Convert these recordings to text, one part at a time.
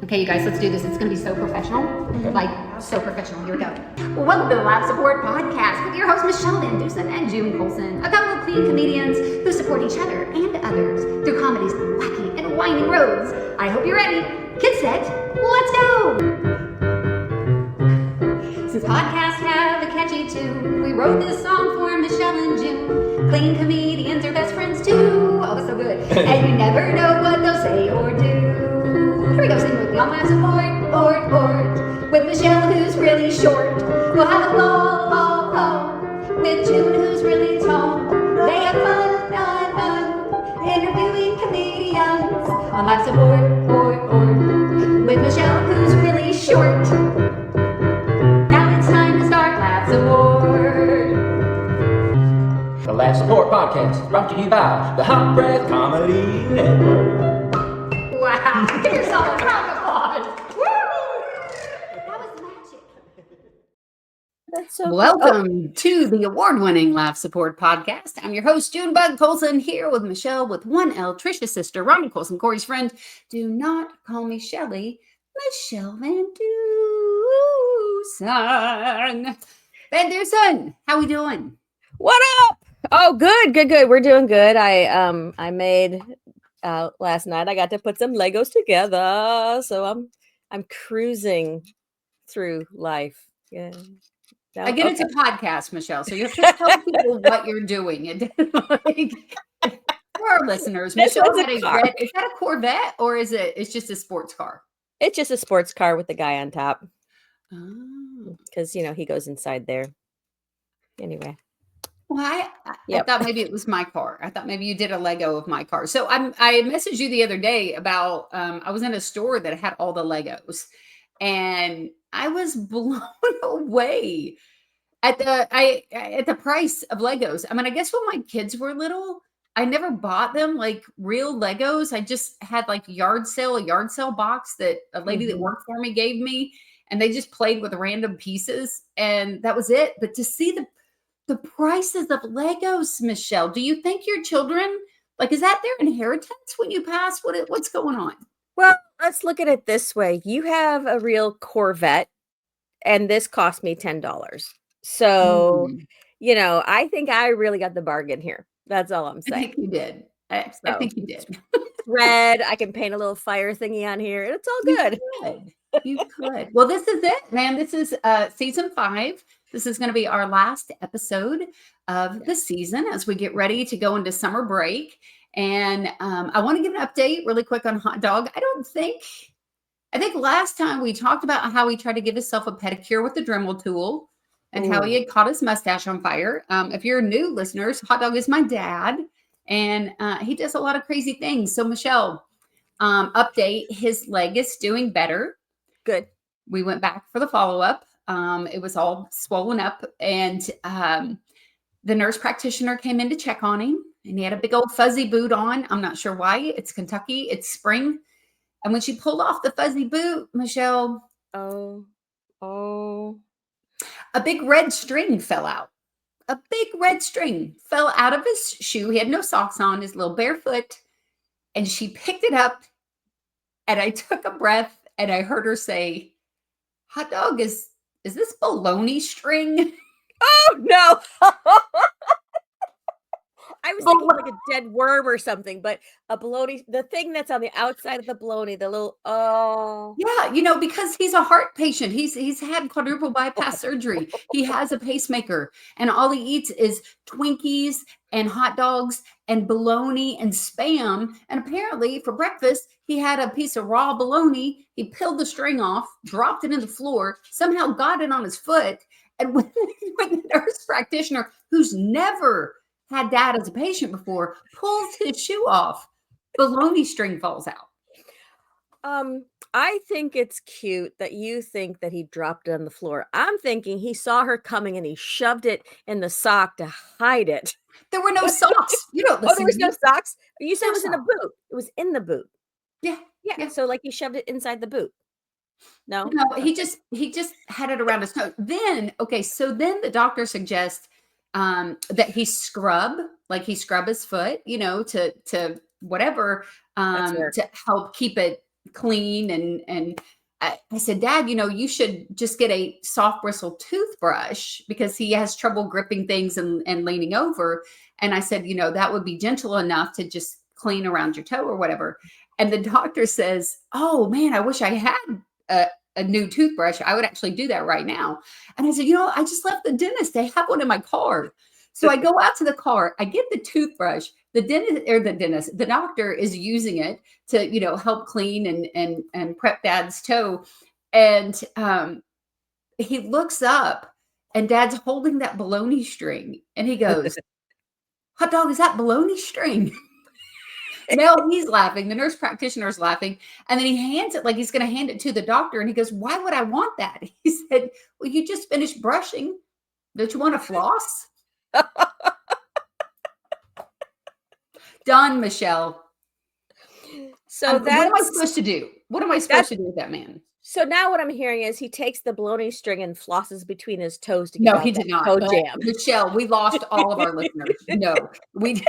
Okay, you guys, let's do this. It's going to be so professional. Like, so professional. Here we go. Well, welcome to the Live Support Podcast with your hosts, Michele, VanDusen, and Colson. A couple of clean comedians who support each other and others through comedy's wacky and winding roads. I hope you're ready. Get set. Let's go. Since podcasts have a catchy tune, we wrote this song for Michele and June. Clean comedians are best friends too. Oh, it's so good. And you never know what they'll say or do. Here we go, sing with me on Live Support, with Michele, who's really short. We'll have a ball, with June, who's really tall. They have fun, interviewing comedians on Live Support, with Michele, who's really short. Now it's time to start Live Support. The Live Support Podcast, brought to you by the Hot Breath Comedy Network. Wow, give yourself a round of applause. Woo! That was magic. That's so Welcome to the award-winning Live Support Podcast. I'm your host, June Colson, here with Michele with 1L, Trisha's sister, Ronnie Colson, Corey's friend. Do not call me Shelly, Michele VanDusen. VanDusen, how we doing? What up? Oh, good. We're doing good. I made last night. I got to put some Legos together, so I'm cruising through life. Yeah. I get it's a podcast, Michele, so you have to tell people what you're doing. And for our listeners, Michele had a red. Is that a Corvette or is it's just a sports car? It's just a sports car with the guy on top. Oh, because he goes inside there. Anyway. Well, I thought maybe it was my car. I thought maybe you did a Lego of my car. So I messaged you the other day about I was in a store that had all the Legos, and I was blown away at the price of Legos. I mean, I guess when my kids were little, I never bought them like real Legos. I just had like a yard sale box that a lady that worked for me gave me, and they just played with random pieces, and that was it. But to see the prices of Legos, Michele, do you think your children, like, is that their inheritance when you pass? What's going on? Well, let's look at it this way. You have a real Corvette, and this cost me $10. So, I think I really got the bargain here. That's all I'm saying. I think you did. I think you did. Red, I can paint a little fire thingy on here. It's all good. You could. Well, this is it, man. This is season 5. This is going to be our last episode of the season as we get ready to go into summer break. And I want to give an update really quick on Hot Dog. I think last time we talked about how he tried to give himself a pedicure with the Dremel tool and how he had caught his mustache on fire. If you're new listeners, Hot Dog is my dad, and he does a lot of crazy things. So Michele, update, his leg is doing better. Good. We went back for the follow-up. It was all swollen up, and the nurse practitioner came in to check on him, and he had a big old fuzzy boot on. I'm not sure why. It's Kentucky. It's spring. And when she pulled off the fuzzy boot, Michele, a big red string fell out. A big red string fell out of his shoe. He had no socks on, his little bare foot, and she picked it up, and I took a breath, and I heard her say, "Hot Dog, is this baloney string?" Oh, no. I was thinking like a dead worm or something, but a baloney, the thing that's on the outside of the baloney, the little, Yeah, because he's a heart patient. He's had quadruple bypass surgery. He has a pacemaker, and all he eats is Twinkies and hot dogs and bologna and Spam. And apparently for breakfast, he had a piece of raw bologna. He peeled the string off, dropped it in the floor, somehow got it on his foot. And when the nurse practitioner, who's never had dad as a patient before, pulls his shoe off, bologna string falls out. I think it's cute that you think that he dropped it on the floor. I'm thinking he saw her coming and he shoved it in the sock to hide it. There were no socks. You don't listen. There was no socks? You said it was in a boot. It was in the boot. Yeah. So like he shoved it inside the boot. No, he just had it around his nose. Then, so then the doctor suggests that he scrub his foot, to whatever, to help keep it clean. And I said, Dad, you should just get a soft bristle toothbrush because he has trouble gripping things and leaning over. And I said, that would be gentle enough to just clean around your toe or whatever. And the doctor says, oh man, I wish I had a new toothbrush. I would actually do that right now. And I said, I just left the dentist. They have one in my car. So I go out to the car, I get the toothbrush, the doctor is using it to, help clean and prep Dad's toe. And he looks up and Dad's holding that baloney string and he goes, hot dog, is that baloney string? No, he's laughing. The nurse practitioner is laughing. And then he hands it like he's going to hand it to the doctor. And he goes, why would I want that? He said, well, you just finished brushing. Don't you want to floss? Done, Michele. So what am I supposed to do? What am I supposed to do with that man? So now what I'm hearing is he takes the bologna string and flosses between his toes to get No, out he did not. toe jam. Michele, we lost all of our listeners. No, we did.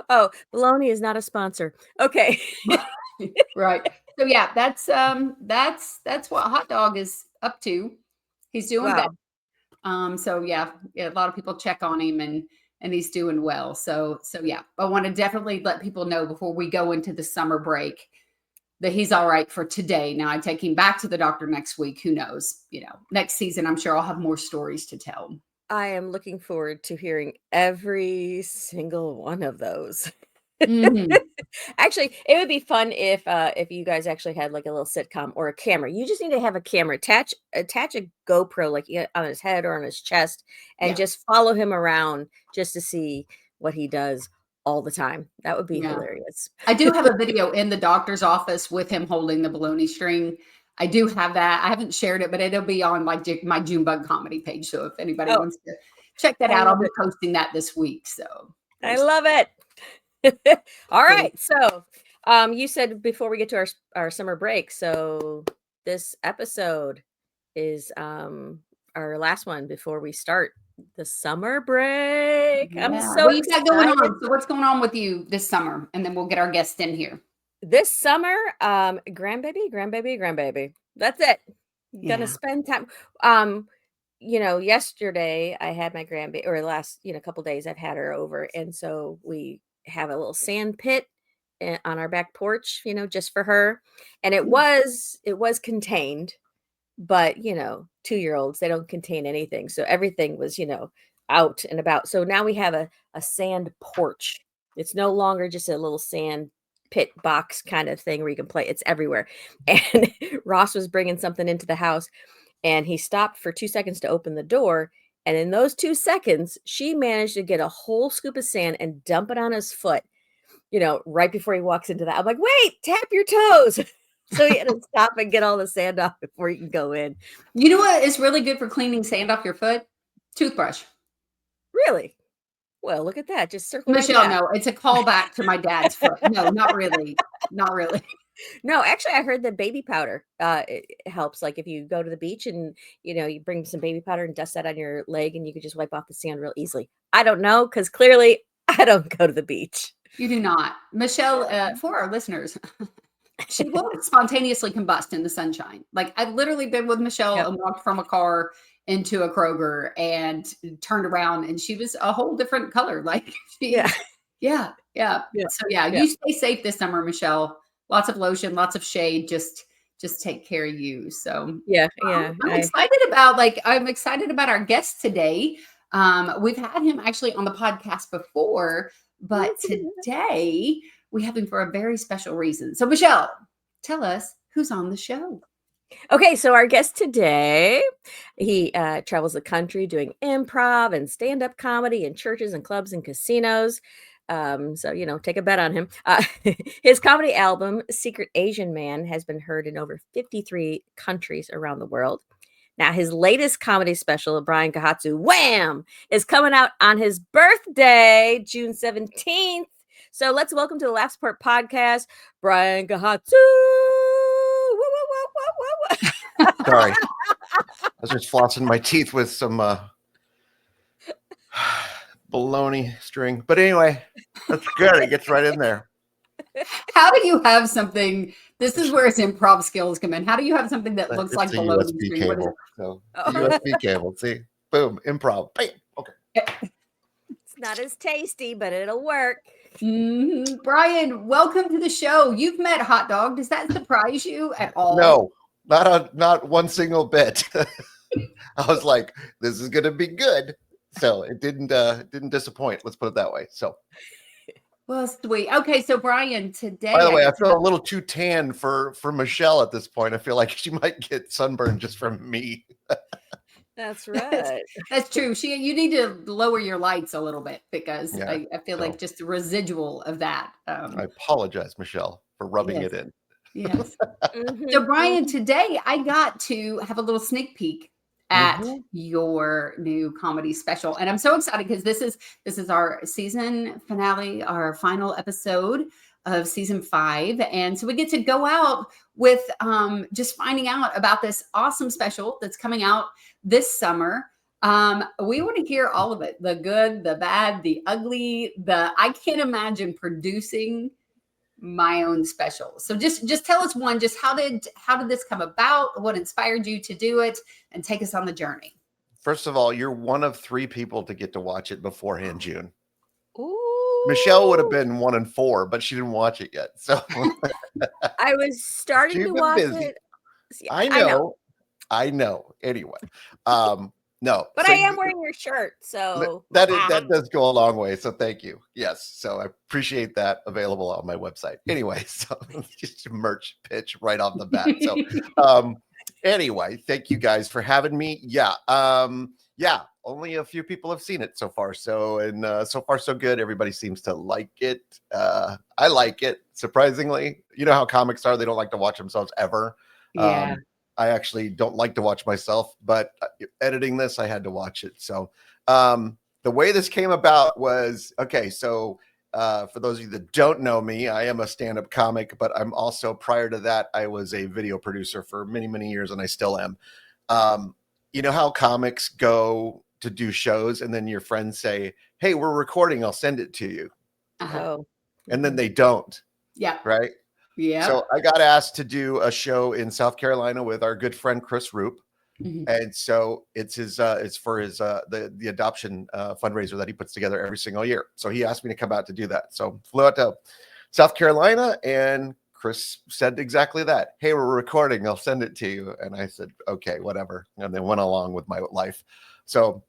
Oh, bologna is not a sponsor. Okay. Right. So yeah, that's what Hot Dog is up to. He's doing better. So yeah, a lot of people check on him and he's doing well. So yeah, I want to definitely let people know before we go into the summer break that he's all right for today. Now I take him back to the doctor next week. Who knows? Next season, I'm sure I'll have more stories to tell. I am looking forward to hearing every single one of those. Mm-hmm. Actually, it would be fun if you guys actually had like a little sitcom or a camera. You just need to have a camera, attach a GoPro like on his head or on his chest, and just follow him around just to see what he does all the time. That would be hilarious. I do have a video in the doctor's office with him holding the baloney string. I do have that. I haven't shared it, but it'll be on my Junebug comedy page. So if anybody wants to check that out, I'll be posting that this week. So I love it. All right. So you said before we get to our summer break. So this episode is our last one before we start the summer break. Yeah. I'm so what you got going on? So what's going on with you this summer? And then we'll get our guest in here. This summer, grandbaby. That's it. Gonna spend time. Yesterday I had my grandbaby, or last, couple days I've had her over. And so we have a little sand pit on our back porch, just for her. And it was contained, but 2-year-olds, they don't contain anything. So everything was, out and about. So now we have a sand porch. It's no longer just a little sand pit box kind of thing where you can play. It's everywhere. And Ross was bringing something into the house and he stopped for 2 seconds to open the door. And in those 2 seconds, she managed to get a whole scoop of sand and dump it on his foot, right before he walks into that. I'm like, wait, tap your toes. So he had to stop and get all the sand off before you can go in. You know what is really good for cleaning sand off your foot? Toothbrush. Really? Well, look at that. Just circle. Michele, no, it's a callback to my dad's foot. No, not really. Not really. No, actually, I heard that baby powder it helps. Like if you go to the beach and, you bring some baby powder and dust that on your leg and you could just wipe off the sand real easily. I don't know, because clearly I don't go to the beach. You do not. Michele, for our listeners, she will spontaneously combust in the sunshine. Like I've literally been with Michele and walked from a car into a Kroger and turned around and she was a whole different color. Like yeah. So you stay safe this summer, Michele. Lots of lotion, lots of shade. Just take care of you. So I'm excited about our guest today. We've had him actually on the podcast before, but today we have him for a very special reason. So Michele, tell us who's on the show. Okay, so our guest today, he travels the country doing improv and stand-up comedy in churches and clubs and casinos. So, take a bet on him. His comedy album, Secret Asian Man, has been heard in over 53 countries around the world. Now, his latest comedy special, Brian Kohatsu, Wham, is coming out on his birthday, June 17th. So let's welcome to the Laugh Support Podcast, Brian Kohatsu. Sorry. I was just flossing my teeth with some bologna string. But anyway, that's good. It gets right in there. How do you have something? This is where its improv skills come in. How do you have something that looks It's like a the loading USB screen? What is cable. So Oh. USB cable. See, boom, improv. Bam. Okay. it? It's not as tasty, but it'll work. Brian, welcome to the show. You've met Hot Dog. Does that surprise you at all? No, not one single bit. I was like, this is gonna be good. So it didn't disappoint. Let's put it that way. So Well, sweet. Okay, so Brian, today. by the way, I feel a little too tan for Michele at this point. I feel like she might get sunburned just from me. That's right. That's true. You need to lower your lights a little bit because Yeah, I feel like just the residual of that. I apologize, Michele, for rubbing Yes. it in. Yes. Mhm, So, Brian, mhm. today I got to have a little sneak peek at Mhm. your new comedy special, and I'm so excited because this is our season finale, our final episode of season 5, and so we get to go out with just finding out about this awesome special that's coming out this summer. We want to hear all of it, the good, the bad, the ugly, I can't imagine producing my own special. So just tell us one, just how did this come about? What inspired you to do it, and take us on the journey? First of all, you're one of 3 people to get to watch it beforehand June. Ooh. Michele would have been 1 and 4, but she didn't watch it yet. So I was starting she's to been watch busy. it. See, I I know, know. I know. Anyway, no. but So I am wearing your shirt, so that does go a long way. So thank you. Yes. So I appreciate that. Available on my website. Anyway, so just a merch pitch right off the bat. So anyway, thank you guys for having me. Yeah. Yeah. Only a few people have seen it so far. So so far so good. Everybody seems to like it. I like it, surprisingly. You know how comics are, they don't like to watch themselves ever. Yeah. I actually don't like to watch myself, but editing this, I had to watch it. So the way this came about was, okay, so for those of you that don't know me, I am a stand-up comic, but I'm also, prior to that, I was a video producer for many, many years, and I still am. You know how comics go to do shows, and then your friends say, hey, we're recording, I'll send it to you. oh, And then they don't, Yeah. right? Yeah. So I got asked to do a show in South Carolina with our good friend Chris Roop. And so it's for his the adoption fundraiser that he puts together every single year. So he asked me to come out to do that. So flew out to South Carolina, and Chris said exactly that. Hey, we're recording. I'll send it to you. And I said, okay, whatever. And then went along with my life. So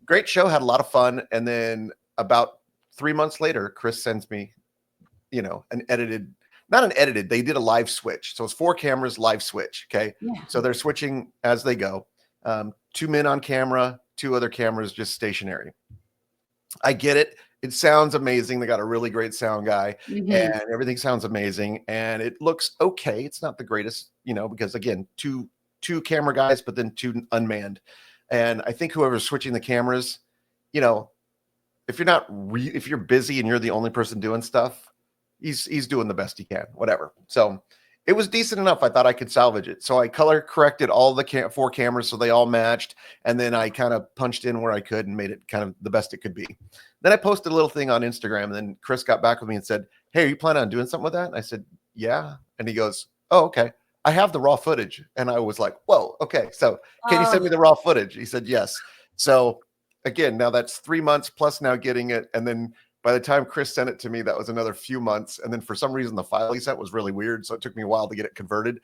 great show, had a lot of fun. And then about 3 months later, Chris sends me, not an edited, they did a live switch. So it's 4 cameras, live switch. Okay. Yeah. So they're switching as they go. 2 men on camera, 2 other cameras just stationary. I get it. It sounds amazing. They got a really great sound guy, and everything sounds amazing. And it looks okay. It's not the greatest, because again, two camera guys, but then 2 unmanned. And I think whoever's switching the cameras, if you're busy and you're the only person doing stuff, he's doing the best he can, whatever. So it was decent enough. I thought I could salvage it. So I color corrected all the 4 cameras so they all matched. And then I kind of punched in where I could and made it kind of the best it could be. Then I posted a little thing on Instagram, and then Chris got back with me and said, hey, are you planning on doing something with that? And I said, yeah. And he goes, oh, okay. I have the raw footage. And I was like, whoa, okay. So can you send me the raw footage? He said, yes. So again, now that's 3 months plus now getting it. And then by the time Chris sent it to me, that was another few months. And then for some reason, the file he sent was really weird. So it took me a while to get it converted.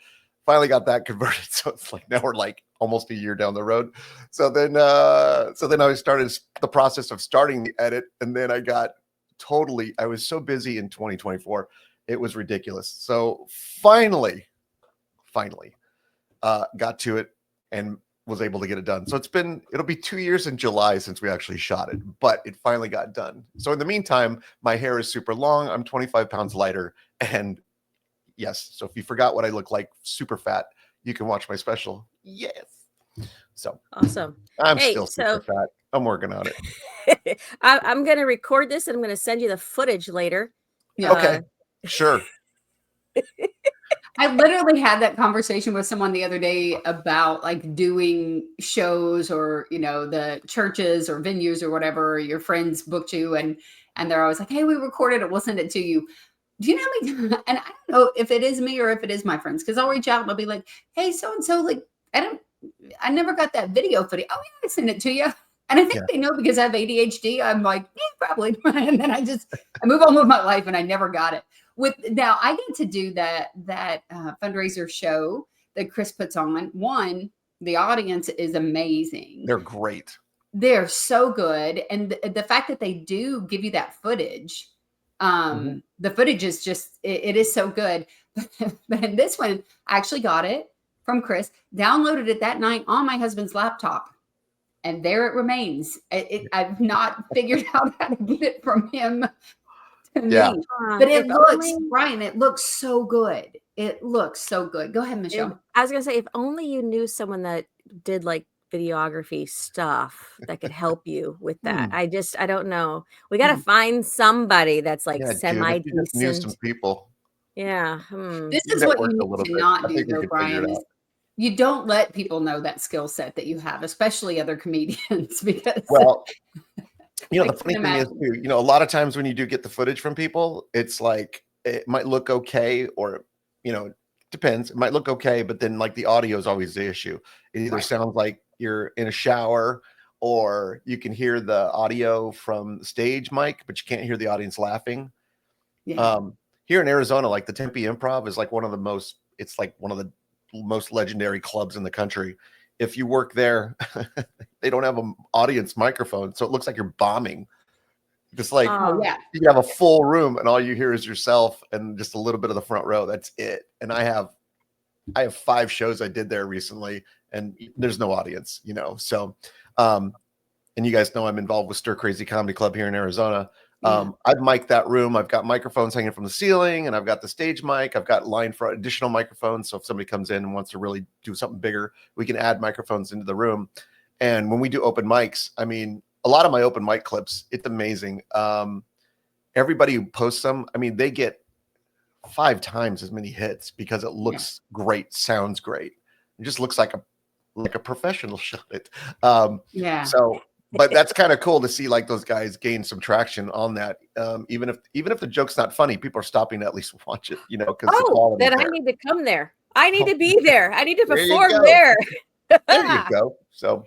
Finally got that converted. So it's like now we're like almost a year down the road. So then I started the process of starting the edit. And then I was so busy in 2024. It was ridiculous. So finally got to it and was able to get it done. So it'll be 2 years in July since we actually shot it, but it finally got done. So in the meantime, my hair is super long. I'm 25 pounds lighter. And yes, so if you forgot what I look like, super fat, you can watch my special. Yes. So awesome. I'm still super fat. I'm working on it. I'm going to record this and I'm going to send you the footage later. Yeah. Okay. Sure. I literally had that conversation with someone the other day about like doing shows or, the churches or venues or whatever, your friends booked you and they're always like, hey, we recorded it. We'll send it to you. Do you know how many and I don't know if it is me or if it is my friends, because I'll reach out and I'll be like, hey, so and so, like, I never got that video footage. Oh, yeah, I sent it to you. And I think Yeah. they know because I have ADHD. I'm like, yeah, probably. And then I move on with my life, and I never got it. Now I get to do that fundraiser show that Chris puts on. One, the audience is amazing. They're great. They're so good. And the fact that they do give you that footage, the footage is just, it is so good. But in this one, I actually got it from Chris, downloaded it that night on my husband's laptop, and there it remains. I've not figured out how to get it from him to Yeah. me. But it looks, only, Brian, it looks so good. It looks so good. Go ahead, Michelle. I was gonna say, if only you knew someone that did like videography stuff that could help you with that. I don't know. We got to find somebody that's like Yeah, June, if you just knew some semi-decent. people. Yeah. This is what you Network a need little to bit. not I do, think we though, could figure Brian, it is out. you don't let people know that skill set that you have, especially other comedians, because Well, I the funny can thing is imagine. too, a lot of times when you do get the footage from people, it's like it might look okay, or depends. It might look okay, but then like the audio is always the issue. It either Right. sounds like you're in a shower, or you can hear the audio from the stage mic, but you can't hear the audience laughing. Yeah. Here in Arizona, like the Tempe Improv is like one of the most legendary clubs in the country. If you work there, they don't have an audience microphone, so it looks like you're bombing. Just like Oh, yeah. you have a full room and all you hear is yourself and just a little bit of the front row. That's it. And I have 5 shows I did there recently, and there's no audience, So, and you guys know I'm involved with Stir Crazy Comedy Club here in Arizona. Yeah. I've mic'd that room. I've got microphones hanging from the ceiling, and I've got the stage mic. I've got line for additional microphones. So if somebody comes in and wants to really do something bigger, we can add microphones into the room. And when we do open mics, I mean, a lot of my open mic clips, it's amazing. Everybody who posts them, I mean, they get 5 times as many hits because it looks great, sounds great. It just looks like a professional shot it. Yeah. So, but that's kind of cool to see like those guys gain some traction on that. Even if the joke's not funny, people are stopping to at least watch it, because the quality. Then I need to come there. I need to be there. I need to There you perform go. there. There you go. So,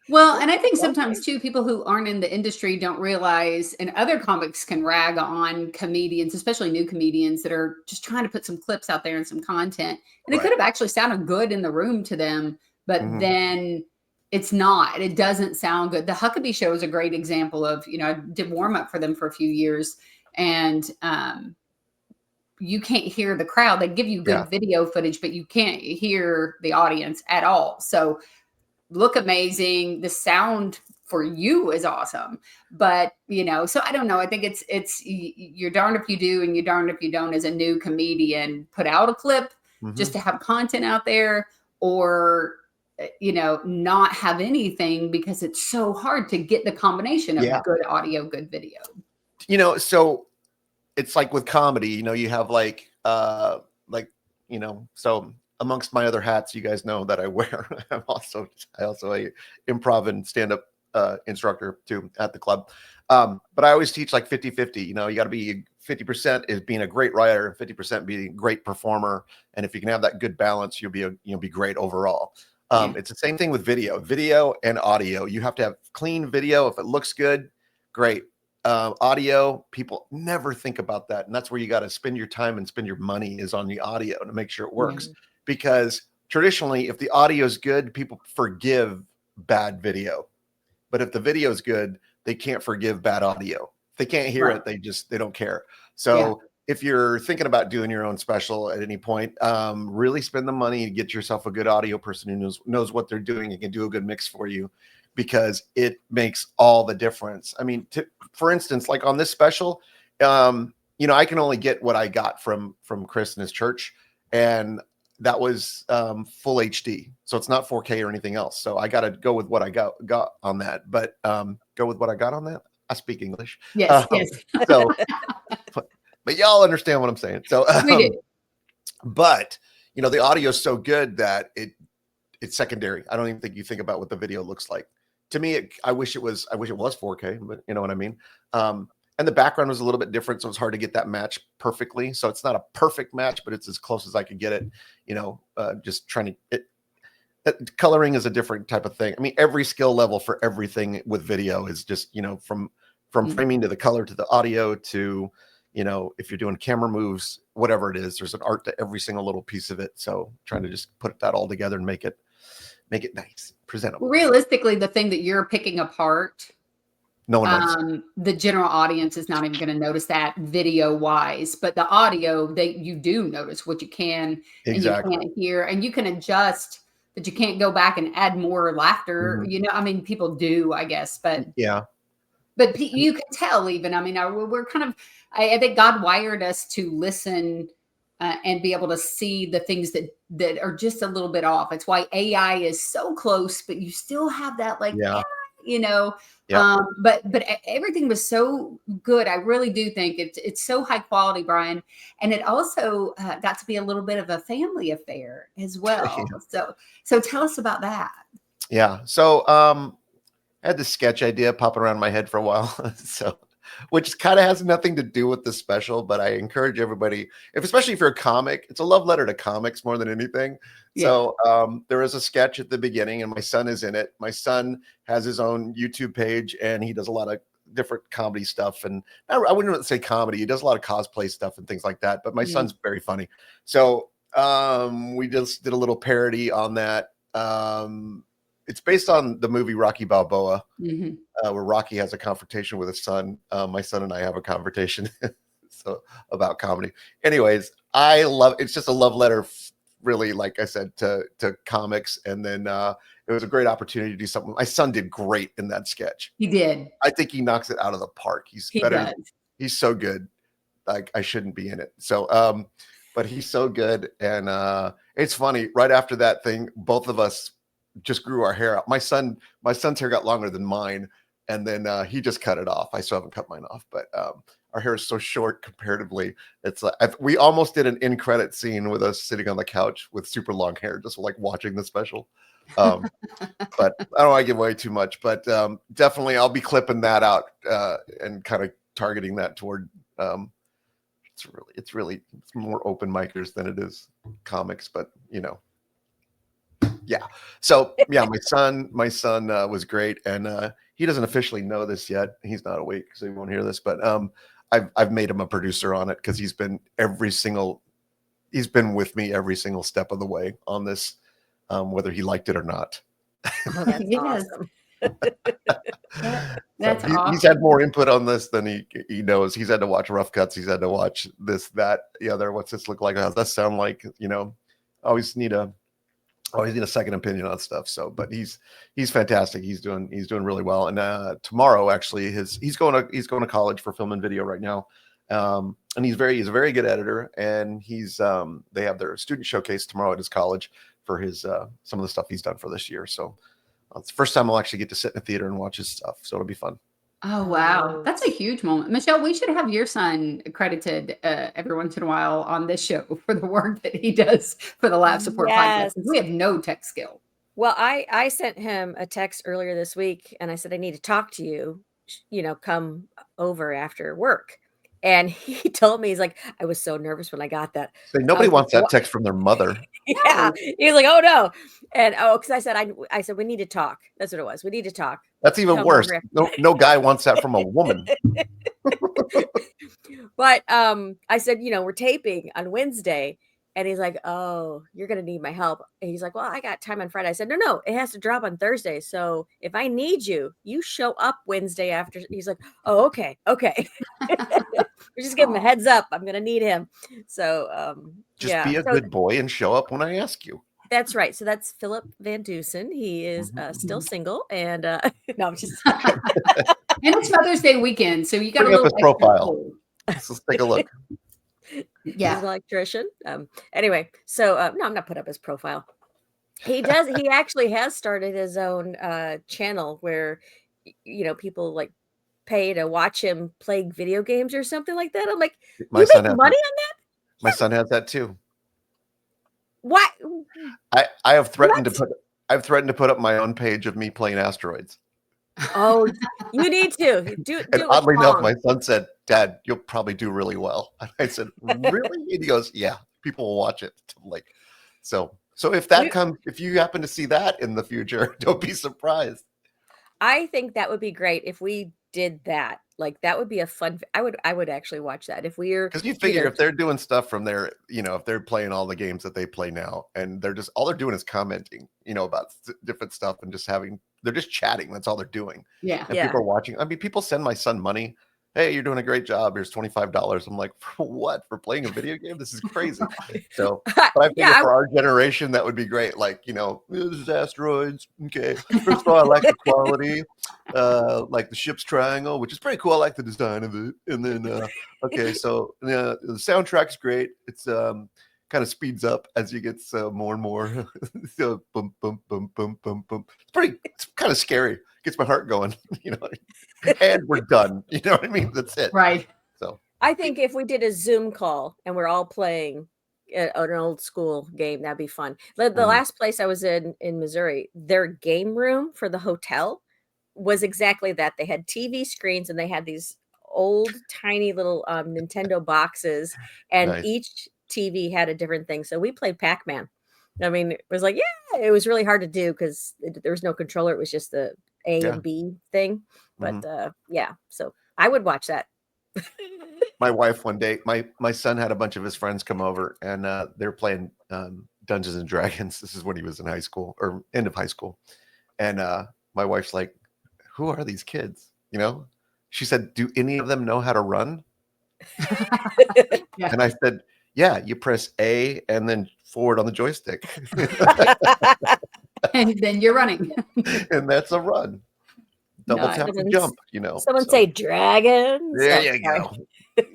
Well, and I think sometimes too, people who aren't in the industry don't realize, and other comics can rag on comedians, especially new comedians that are just trying to put some clips out there and some content. And it could have actually sounded good in the room to them, but then it's not. It doesn't sound good. The Huckabee Show is a great example of, I did warm up for them for a few years, and you can't hear the crowd. They give you good video footage, but you can't hear the audience at all. So look amazing. The sound for you is awesome, but so I don't know. I think it's you're darned if you do and you're darned if you don't. As a new comedian, put out a clip just to have content out there, or not have anything, because it's so hard to get the combination of good audio, good video. So it's like with comedy, you have so amongst my other hats, you guys know that I wear, I also a improv and stand-up instructor too at the club. But I always teach like 50-50, you got to be 50% is being a great writer, 50% being a great performer. And if you can have that good balance, you'll be great overall. It's the same thing with video and audio. You have to have clean video. If it looks good, great. Audio, people never think about that, and that's where you got to spend your time and spend your money, is on the audio to make sure it works. Because traditionally, if the audio is good, people forgive bad video, but if the video is good, they can't forgive bad audio. If they can't hear it, they don't care. So if you're thinking about doing your own special at any point, really spend the money and get yourself a good audio person who knows what they're doing and can do a good mix for you, because it makes all the difference. I mean, for instance, like on this special, I can only get what I got from Chris and his church, and that was full HD. So it's not 4K or anything else. So I got to go with what I got on that. But go with what I got on that. I speak English. Yes. So, but y'all understand what I'm saying. So, but the audio is so good that it's secondary. I don't even think you think about what the video looks like. To me, I wish it was 4K, but you know what I mean? and the background was a little bit different, so it's hard to get that match perfectly. So it's not a perfect match, but it's as close as I could get it. Just trying to. Coloring is a different type of thing. I mean, every skill level for everything with video is just, from framing to the color to the audio to, if you're doing camera moves, whatever it is, there's an art to every single little piece of it. So trying to just put that all together and make it nice, presentable. Realistically, the thing that you're picking apart, no one knows. The general audience is not even going to notice that video wise, but the audio, you do notice what you can Exactly. and you can't hear, and you can adjust. But you can't go back and add more laughter. I mean, people do, I guess, but yeah. But you can tell even. I mean, we're kind of. I think God wired us to listen and be able to see the things that are just a little bit off. It's why AI is so close, but you still have that Yeah. But everything was so good. I really do think it's so high quality, Brian, and it also got to be a little bit of a family affair as well. So tell us about that. Yeah. So I had this sketch idea popping around my head for a while, which kind of has nothing to do with the special, but I encourage everybody, especially if you're a comic, it's a love letter to comics more than anything. Yeah. So there is a sketch at the beginning, and my son is in it. My son has his own YouTube page, and he does a lot of different comedy stuff. And I wouldn't say comedy. He does a lot of cosplay stuff and things like that. But my son's very funny. So we just did a little parody on that. It's based on the movie Rocky Balboa, where Rocky has a confrontation with his son. My son and I have a confrontation about comedy. Anyways, I love it's just a love letter, really, like I said, to comics. And then it was a great opportunity to do something. My son did great in that sketch. He did. I think he knocks it out of the park. He's better. He's so good. Like, I shouldn't be in it. So, but he's so good. And it's funny. Right after that thing, both of us just grew our hair out. My son's hair got longer than mine, and then he just cut it off. I still haven't cut mine off, but our hair is so short comparatively. It's like we almost did an in credit scene with us sitting on the couch with super long hair, just like watching the special. But I don't want to give away too much. But definitely, I'll be clipping that out and kind of targeting that toward. It's more open micers than it is comics, but yeah. So yeah, my son was great, and he doesn't officially know this yet. He's not awake, so he won't hear this. But I've made him a producer on it because he's been with me every single step of the way on this, whether he liked it or not. Oh, that's awesome. That's awesome. He's had more input on this than he knows. He's had to watch rough cuts. He's had to watch this, that, the other. What's this look like? How does that sound like? Always need a second opinion on stuff. So, but he's fantastic. He's doing really well. And tomorrow, actually, he's going to college for film and video right now. And he's a very good editor. And they have their student showcase tomorrow at his college for his some of the stuff he's done for this year. So it's the first time I'll actually get to sit in a theater and watch his stuff. So it'll be fun. Oh, wow. That's a huge moment. Michele, we should have your son credited every once in a while on this show for the work that he does for the Lab Support Podcast. We have no tech skill. Well, I sent him a text earlier this week, and I said, I need to talk to you, come over after work. And he told me, he's like, I was so nervous when I got that. So nobody wants that text from their mother. Yeah. He was like, oh no. And because I said, we need to talk. That's what it was. We need to talk. That's even worse. No guy wants that from a woman. But I said, we're taping on Wednesday. And he's like, oh, you're going to need my help. And he's like, well, I got time on Friday. I said, no, it has to drop on Thursday. So if I need you, you show up Wednesday after. He's like, oh, okay. We just give him a heads up. I'm going to need him. So just be a good boy and show up when I ask you. That's right. So that's Philip VanDusen. He is still single. And no, I'm just. And it's Mother's Day weekend. So you got bring up his profile. Let's take a look. Yeah, he's an electrician. Anyway, so no, I'm not putting up his profile. He actually has started his own channel where people like pay to watch him play video games or something like that. I'm like, you make money on that? My son has that too. What? I have threatened to put up my own page of me playing asteroids. Oh, you need to do And it with oddly enough, Pong. my son said, "Dad, you'll probably do really well." And I said, "Really?" And he goes, "Yeah, people will watch it." Like, so if that We- comes, if you happen to see that in the future, don't be surprised. I think that would be great if we did that. Like that would be a fun. I would actually watch that if we're Because you figure if they're doing stuff from their, if they're playing all the games that they play now, and they're just all they're doing is commenting, about different stuff and they're just chatting. That's all they're doing. Yeah. And people are watching. I mean, people send my son money. Hey, you're doing a great job. Here's $25. I'm like, for what? For playing a video game? This is crazy. So, but I figure for our generation, that would be great. Like, this is asteroids. Okay. First of all, I like the quality, like the ship's triangle, which is pretty cool. I like the design of it. And then, okay, so the soundtrack's great. It's kind of speeds up as you get more and more. So boom, boom, boom, boom, boom, boom. It's kind of scary. Gets my heart going, and we're done. You know what I mean? That's it. Right. So I think if we did a Zoom call and we're all playing an old school game, that'd be fun. The last place I was in Missouri, their game room for the hotel was exactly that. They had TV screens and they had these old tiny little Nintendo boxes, and nice. each TV had a different thing. So we played Pac-Man. I mean, it was like, yeah, it was really hard to do because there was no controller. It was just the A and B thing. But yeah, so I would watch that. My wife one day, my son had a bunch of his friends come over, and they're playing Dungeons and Dragons. This is when he was in high school or end of high school. And my wife's like, "Who are these kids?" She said, "Do any of them know how to run?" Yeah. And I said, "Yeah, you press A and then forward on the joystick." And then you're running. And that's a run. Double tap to jump, Someone say dragons. There you go.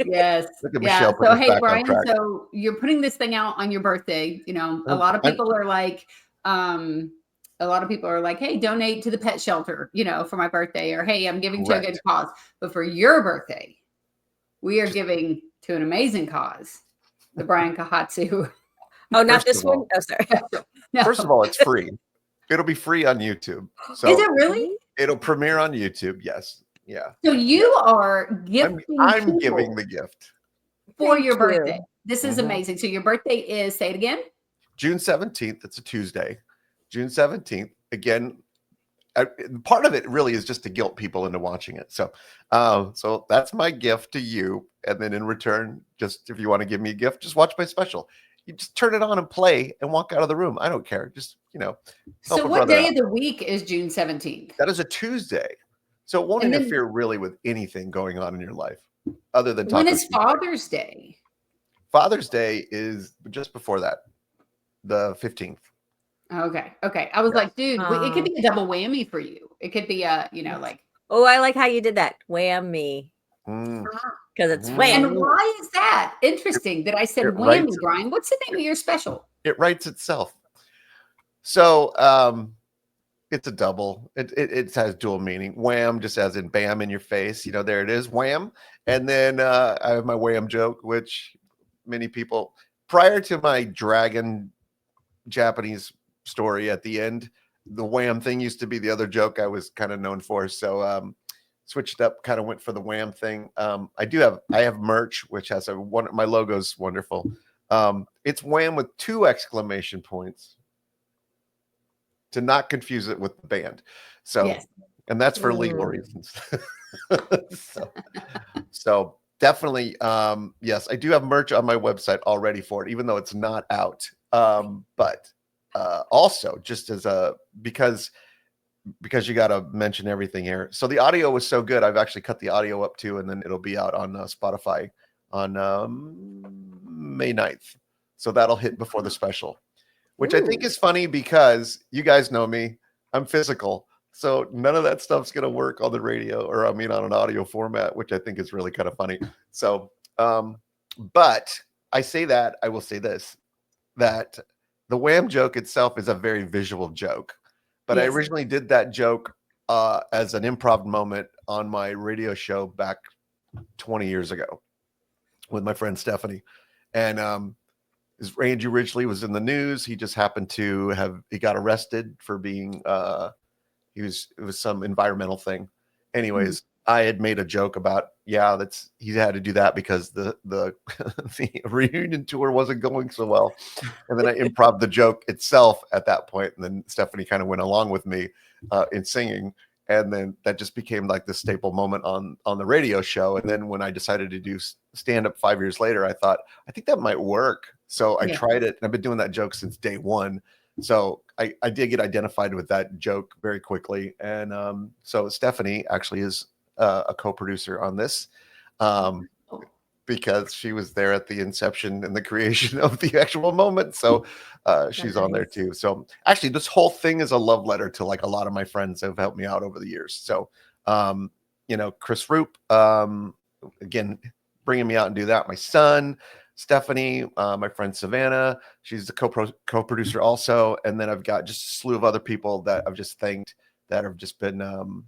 Yes. Look at Yeah. Michele putting So us hey, back on Brian, track. so you're putting this thing out on your birthday. A lot of people are like, hey, donate to the pet shelter, for my birthday, or hey, I'm giving to a good cause. But for your birthday, we are giving to an amazing cause, the Brian Kohatsu. Oh, not this one? Oh, sorry. No. First of all, it's free. It'll be free on YouTube. So is it really? It'll premiere on YouTube. Yes. Yeah. So you are gifting. I'm giving the gift for your birthday. This is amazing. So your birthday is, say it again, June 17th. It's a Tuesday. June 17th. Again, part of it really is just to guilt people into watching it. So that's my gift to you. And then in return, just if you want to give me a gift, just watch my special. You just turn it on and play and walk out of the room. I don't care. Just, So what day of the week is June 17th? That is a Tuesday. So it won't interfere really with anything going on in your life other than talking. When is Father's Day? Father's Day is just before that, the 15th. Okay. I was like, dude, it could be a double whammy for you. It could be like. Oh, I like how you did that. Whammy. Because it's wham. And why is that? Interesting that I said whammy, Brian. What's the name of your special? It writes itself. So it's a double. It has dual meaning. Wham, just as in bam in your face. There it is. Wham. And then I have my wham joke, which many people, prior to my dragon Japanese story at the end, the wham thing used to be the other joke I was kind of known for. So switched up, kind of went for the wham thing. I have merch, which has my logo's wonderful. It's wham with 2 exclamation points. To not confuse it with the band. So, yes. And that's for legal reasons. so definitely, yes, I do have merch on my website already for it, even though it's not out. But also just as because you got to mention everything here. So the audio was so good. I've actually cut the audio up too, and then it'll be out on Spotify on May 9th. So that'll hit before the special. Which I think is funny because you guys know me. I'm physical. So none of that stuff's going to work on the radio on an audio format, which I think is really kind of funny. So, but I say that, I will say this, that the wham joke itself is a very visual joke. But I originally did that joke as an improv moment on my radio show back 20 years ago with my friend Stephanie. And, Randy originally was in the news. He just happened to he got arrested for being, it was some environmental thing. Anyways, I had made a joke about, he had to do that because the the reunion tour wasn't going so well. And then I improv the joke itself at that point. And then Stephanie kind of went along with me in singing. And then that just became like the staple moment on the radio show. And then when I decided to do stand up 5 years later, I thought, I think that might work. So I tried it, and I've been doing that joke since day one. So I did get identified with that joke very quickly. And so Stephanie actually is a co-producer on this. Because she was there at the inception and the creation of the actual moment. So she's on there too. So actually this whole thing is a love letter to like a lot of my friends that have helped me out over the years. So, Chris Roop, again, bringing me out and do that. My son, Stephanie, my friend Savannah, she's the co-producer also. And then I've got just a slew of other people that I've just thanked that have just been,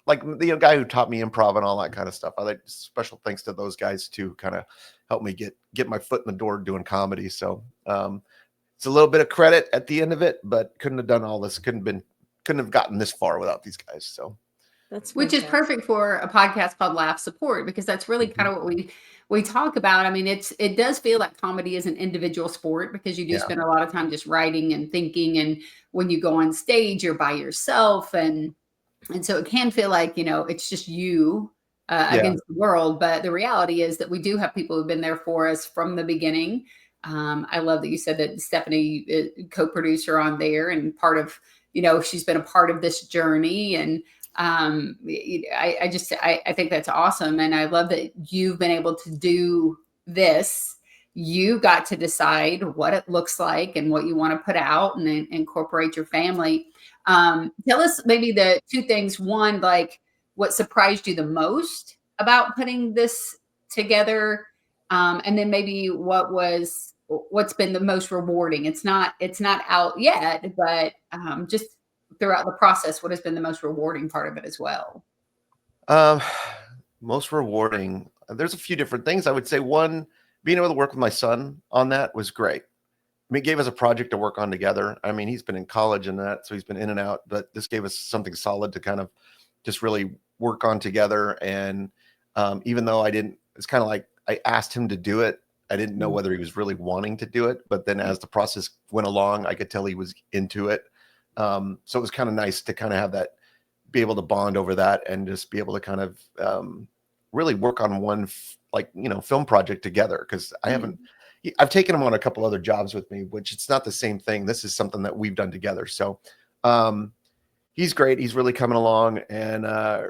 like the guy who taught me improv and all that kind of stuff. I like special thanks to those guys too, kind of help me get my foot in the door doing comedy. So it's a little bit of credit at the end of it, but couldn't have done all this. Couldn't have gotten this far without these guys. So which is perfect for a podcast called Laugh Support, because that's really kind of what we talk about. I mean, it does feel like comedy is an individual sport, because you do spend a lot of time just writing and thinking, and when you go on stage, you're by yourself, and so it can feel like, it's just you against the world. But the reality is that we do have people who've been there for us from the beginning. I love that you said that Stephanie is co-producer on there, and part of, she's been a part of this journey. And I think that's awesome. And I love that you've been able to do this. You got to decide what it looks like and what you want to put out, and then incorporate your family. Tell us maybe the two things. One, like what surprised you the most about putting this together. And then maybe what's been the most rewarding. It's not out yet, but just throughout the process, what has been the most rewarding part of it as well? Most rewarding. There's a few different things. I would say one, being able to work with my son on that was great. I mean, it gave us a project to work on together. I mean, he's been in college and that, so he's been in and out, but this gave us something solid to kind of just really work on together. And even though it's kind of like I asked him to do it, I didn't know whether he was really wanting to do it. But then as the process went along, I could tell he was into it. So it was kind of nice to kind of have that, be able to bond over that, and just be able to kind of really work on one film project together. Because I've taken him on a couple other jobs with me, which it's not the same thing. This is something that we've done together. So he's great. He's really coming along, and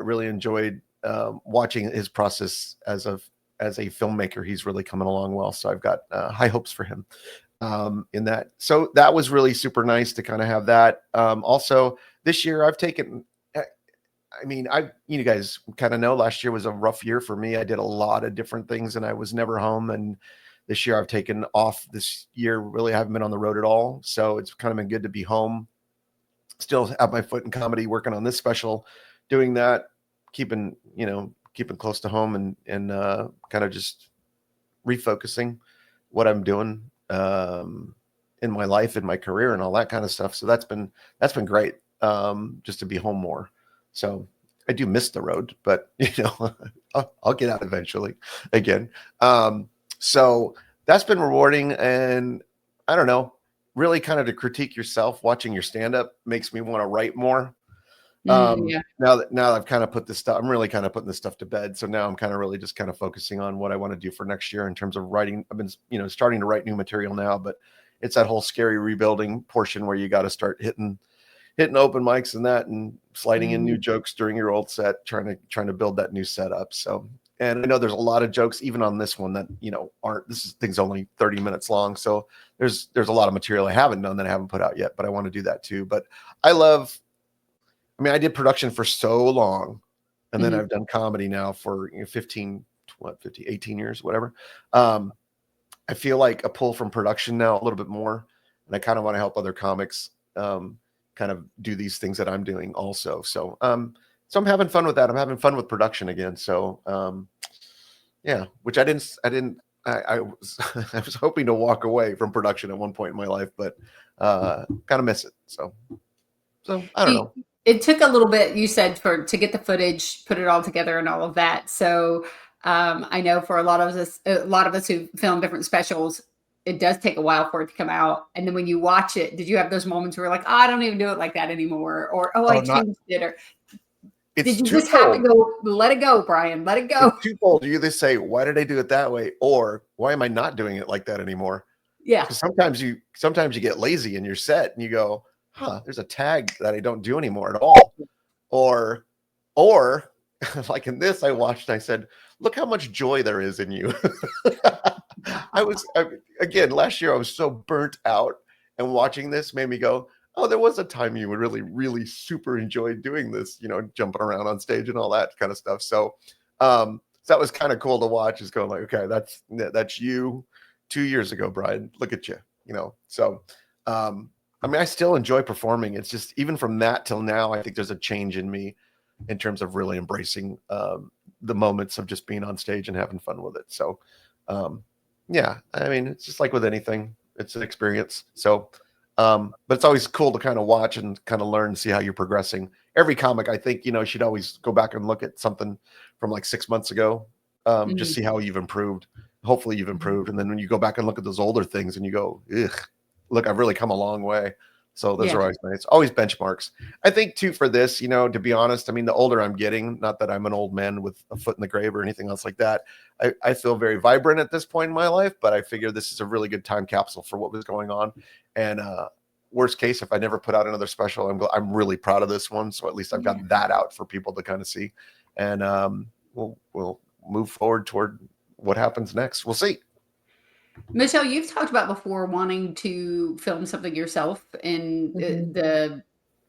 really enjoyed watching his process as a filmmaker. He's really coming along well. So I've got high hopes for him in that. So that was really super nice to kind of have that. Also this year I've taken, you guys kind of know last year was a rough year for me. I did a lot of different things and I was never home. And this year I've taken off this year. Really, I haven't been on the road at all. So it's kind of been good to be home. Still have my foot in comedy, working on this special, doing that, keeping close to home, and kind of just refocusing what I'm doing in my life, in my career, and all that kind of stuff. So that's been great, just to be home more. So I do miss the road, but I'll get out eventually again. So that's been rewarding. And I don't know, really kind of to critique yourself, watching your stand-up makes me want to write more. Now that I've kind of put this stuff, I'm really kind of putting this stuff to bed. So now I'm kind of really just kind of focusing on what I want to do for next year in terms of writing. I've been, starting to write new material now, but it's that whole scary rebuilding portion where you got to start hitting open mics and that, and sliding in new jokes during your old set, trying to build that new setup. So, and I know there's a lot of jokes even on this one that, thing's only 30 minutes long. So there's a lot of material I haven't done that I haven't put out yet, but I want to do that too. But I did production for so long, and then I've done comedy now for 18 years, whatever. I feel like a pull from production now a little bit more, and I kind of want to help other comics kind of do these things that I'm doing also. So I'm having fun with that. I'm having fun with production again. So which I was hoping to walk away from production at one point in my life, but kind of miss it. So I don't know. it took a little bit, you said, to get the footage, put it all together, and all of that. So I know for a lot of us who film different specials, it does take a while for it to come out. And then when you watch it, did you have those moments where you're like, oh, I don't even do it like that anymore, or oh, I Oh, not changed it, or it's did you just have to twofold. go, let it go, Brian, let it go? It's twofold. You either say, why did I do it that way? Or why am I not doing it like that anymore? Yeah. Because sometimes you get lazy in your set and you go, huh, there's a tag that I don't do anymore at all. Or like in this, I watched and I said, look how much joy there is in you. Again, last year I was so burnt out, and watching this made me go, oh, there was a time you would really, really super enjoy doing this, jumping around on stage and all that kind of stuff. So that was kind of cool to watch, is going like, okay, that's you 2 years ago, Brian. Look at you, So I mean, I still enjoy performing. It's just, even from that till now, I think there's a change in me in terms of really embracing the moments of just being on stage and having fun with it. So yeah, I mean, it's just like with anything, it's an experience. So but it's always cool to kind of watch and kind of learn and see how you're progressing. Every comic, I think, should always go back and look at something from like 6 months ago, just see how you've improved. Hopefully you've improved. And then when you go back and look at those older things and you go, ugh, look, I've really come a long way. So those are always nice. Always benchmarks. I think too, for this, to be honest, I mean, the older I'm getting, not that I'm an old man with a foot in the grave or anything else like that. I feel very vibrant at this point in my life, but I figure this is a really good time capsule for what was going on. And worst case, if I never put out another special, I'm really proud of this one. So at least I've got that out for people to kind of see. And we'll move forward toward what happens next. We'll see. Michele, you've talked about before wanting to film something yourself in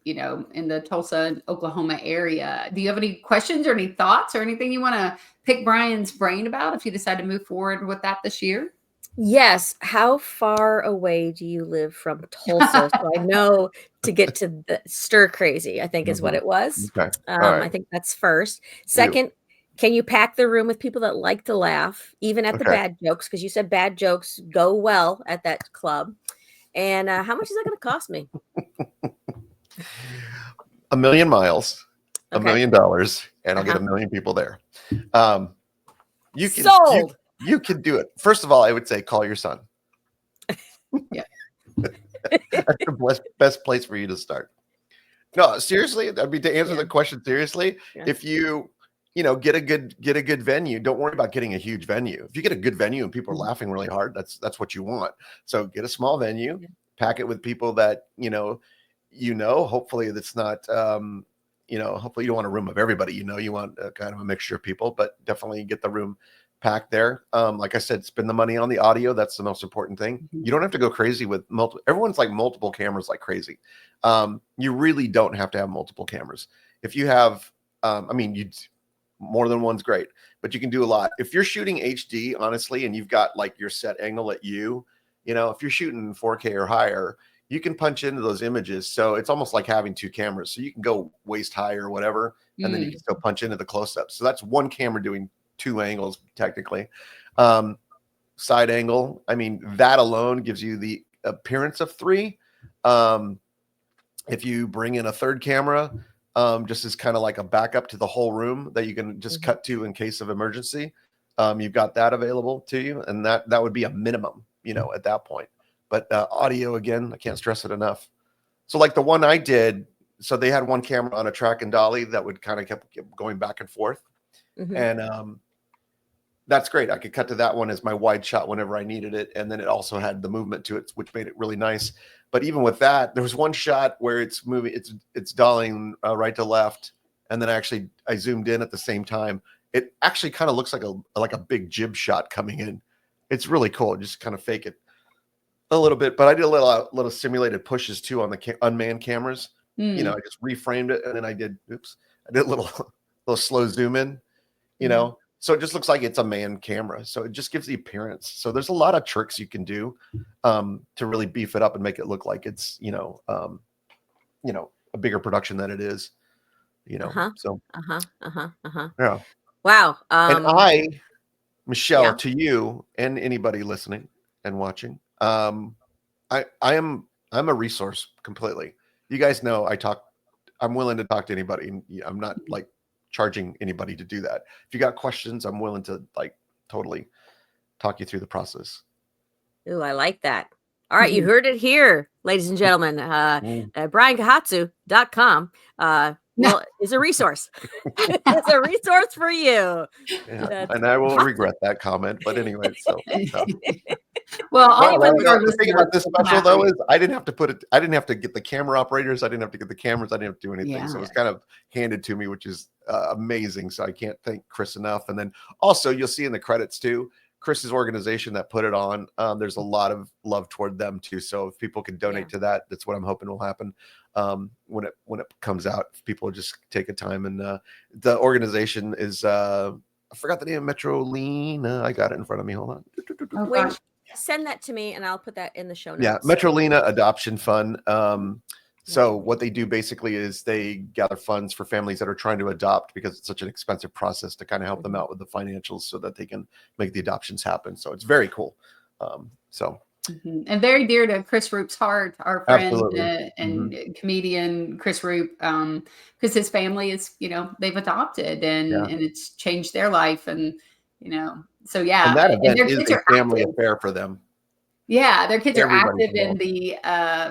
in the Tulsa, Oklahoma area. Do you have any questions or any thoughts or anything you want to pick Brian's brain about if you decide to move forward with that this year? Yes. How far away do you live from Tulsa? So I know to get to the Stir Crazy, I think is what it was. Okay. All right. I think that's first. Second, can you pack the room with people that like to laugh, even at the bad jokes? Because you said bad jokes go well at that club. And how much is that going to cost me? 1 million miles, $1 million, and I'll get 1 million people there. You can sold. You can do it. First of all, I would say call your son. Yeah. That's the best place for you to start. No, seriously, I mean, to answer the question seriously, if you get a good venue, don't worry about getting a huge venue. If you get a good venue and people are laughing really hard, that's what you want. So get a small venue, pack it with people that hopefully that's not hopefully you don't want a room of everybody, you want kind of a mixture of people, but definitely get the room packed there. Like I said, spend the money on the audio. That's the most important thing. You don't have to go crazy with everyone's like multiple cameras like crazy. You really don't have to have multiple cameras. If you have more than one's great, but you can do a lot. If you're shooting HD, honestly, and you've got like your set angle at if you're shooting 4K or higher, you can punch into those images. So it's almost like having two cameras. So you can go waist high or whatever, and then you can still punch into the close-ups. So that's one camera doing two angles, technically. Side angle, I mean, that alone gives you the appearance of three. If you bring in a third camera, just as kind of like a backup to the whole room that you can just cut to in case of emergency, you've got that available to you, and that would be a minimum, at that point. But audio, again, I can't stress it enough. So like the one I did, so they had one camera on a track and dolly that would kind of kept going back and forth. And that's great. I could cut to that one as my wide shot whenever I needed it. And then it also had the movement to it, which made it really nice. But even with that, there was one shot where it's moving, it's dollying right to left. And then I zoomed in at the same time. It actually kind of looks like a big jib shot coming in. It's really cool. Just kind of fake it a little bit. But I did a little simulated pushes too on the unmanned cameras. I just reframed it, and then I did a little slow zoom in, so it just looks like it's a manned camera. So it just gives the appearance. So there's a lot of tricks you can do to really beef it up and make it look like it's a bigger production than it is. So yeah. Wow. And Michele, to you and anybody listening and watching, I'm a resource completely. You guys know I talk I'm willing to talk to anybody, and I'm not like charging anybody to do that. If you got questions, I'm willing to like totally talk you through the process. Ooh, I like that. All right, you heard it here, ladies and gentlemen. BrianKohatsu.com is a resource. It's a resource for you. Yeah, and I will regret that comment. But anyway, so well, all no, of our the thing about listeners this will special have though it. is I didn't have to put it. I didn't have to get the camera operators. I didn't have to get the cameras. I didn't have to do anything. Yeah. So it's kind of handed to me, which is amazing. So I can't thank Chris enough. And then also you'll see in the credits too, Chris's organization that put it on. There's a lot of love toward them too. So if people can donate to that, that's what I'm hoping will happen when it comes out. If people just take a time, and the organization is I forgot the name, Metrolina. I got it in front of me. Hold on. Which send that to me and I'll put that in the show notes. Yeah, Metrolina Adoption Fund. So what they do basically is they gather funds for families that are trying to adopt, because it's such an expensive process, to kind of help them out with the financials so that they can make the adoptions happen. So it's very cool. And very dear to Chris Roop's heart, our friend and comedian Chris Roop, because his family is, they've adopted and it's changed their life, and so yeah, and that event their is kids a are family active. affair for them. Yeah, their kids Everybody's are active in the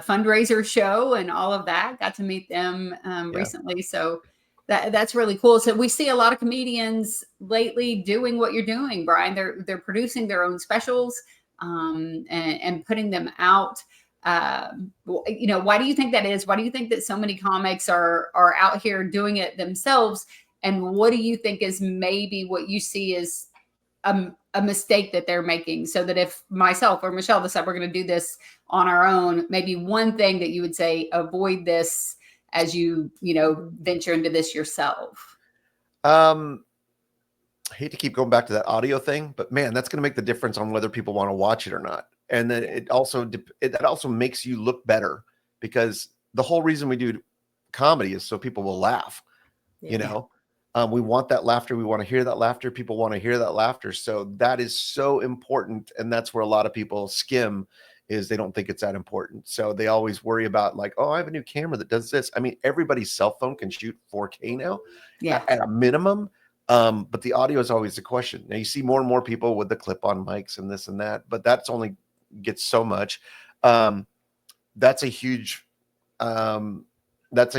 fundraiser show and all of that. Got to meet them recently, so that's really cool. So we see a lot of comedians lately doing what you're doing, Brian. They're producing their own specials and putting them out. Why do you think that is? Why do you think that so many comics are out here doing it themselves? And what do you think is maybe what you see as a mistake that they're making, so that if myself or Michele decide we're going to do this on our own, maybe one thing that you would say, avoid this as you venture into this yourself? I hate to keep going back to that audio thing, but man, that's going to make the difference on whether people want to watch it or not. And then it also makes you look better, because the whole reason we do comedy is so people will laugh. We want that laughter. We want to hear that laughter. People want to hear that laughter. So that is so important. And that's where a lot of people skim, is they don't think it's that important. So they always worry about like, oh, I have a new camera that does this. I mean, everybody's cell phone can shoot 4K now at a minimum. But the audio is always the question. Now you see more and more people with the clip-on mics and this and that, but that's only gets so much. That's a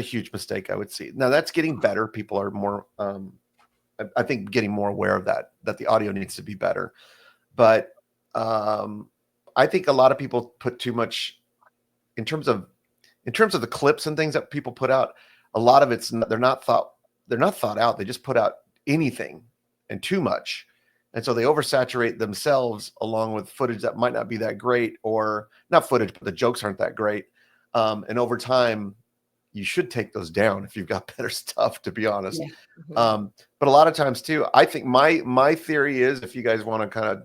huge mistake, I would see. Now that's getting better. People are more, I think, getting more aware of that the audio needs to be better. But I think a lot of people put too much in terms of the clips and things that people put out. A lot of it's they're not thought out. They just put out anything and too much. And so they oversaturate themselves along with footage that might not be that great, or not footage, but the jokes aren't that great. And over time, you should take those down if you've got better stuff, to be honest. But a lot of times too, I think my theory is, if you guys want to kind of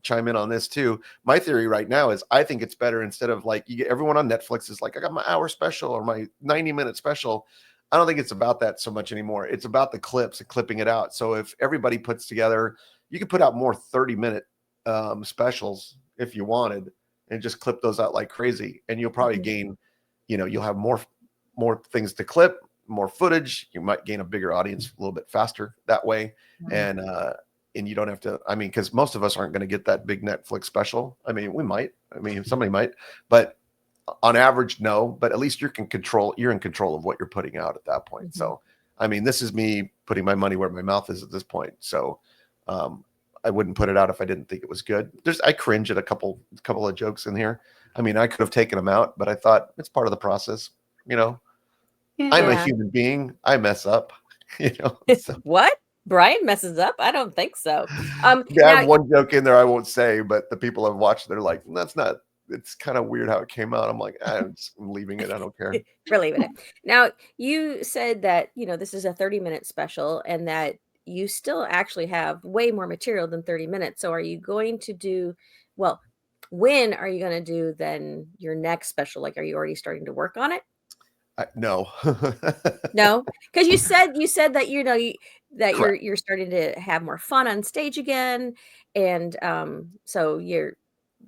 chime in on this too, my theory right now is I think it's better, instead of like, you get everyone on Netflix is like, I got my hour special or my 90-minute special. I don't think it's about that so much anymore. It's about the clips and clipping it out. So if everybody puts together, you could put out more 30-minute specials if you wanted, and just clip those out like crazy. And you'll probably gain, you'll have more things to clip, more footage. You might gain a bigger audience a little bit faster that way. And you don't have to, because most of us aren't going to get that big Netflix special. We might, somebody might, but on average, no. But at least you're in control of what you're putting out at that point. So, this is me putting my money where my mouth is at this point. So, I wouldn't put it out if I didn't think it was good. I cringe at a couple of jokes in here. I could have taken them out, but I thought it's part of the process. I'm a human being. I mess up. So. What? Brian messes up? I don't think so. I have one joke in there I won't say, but the people I've watched, they're like, that's not. It's kind of weird how it came out. I'm like, I'm leaving it. I don't care. We're leaving it. Now, you said that, this is a 30-minute special, and that you still actually have way more material than 30 minutes. So are you going to do, when are you going to do then your next special? Like, are you already starting to work on it? No. No, because you said that you're starting to have more fun on stage again, and so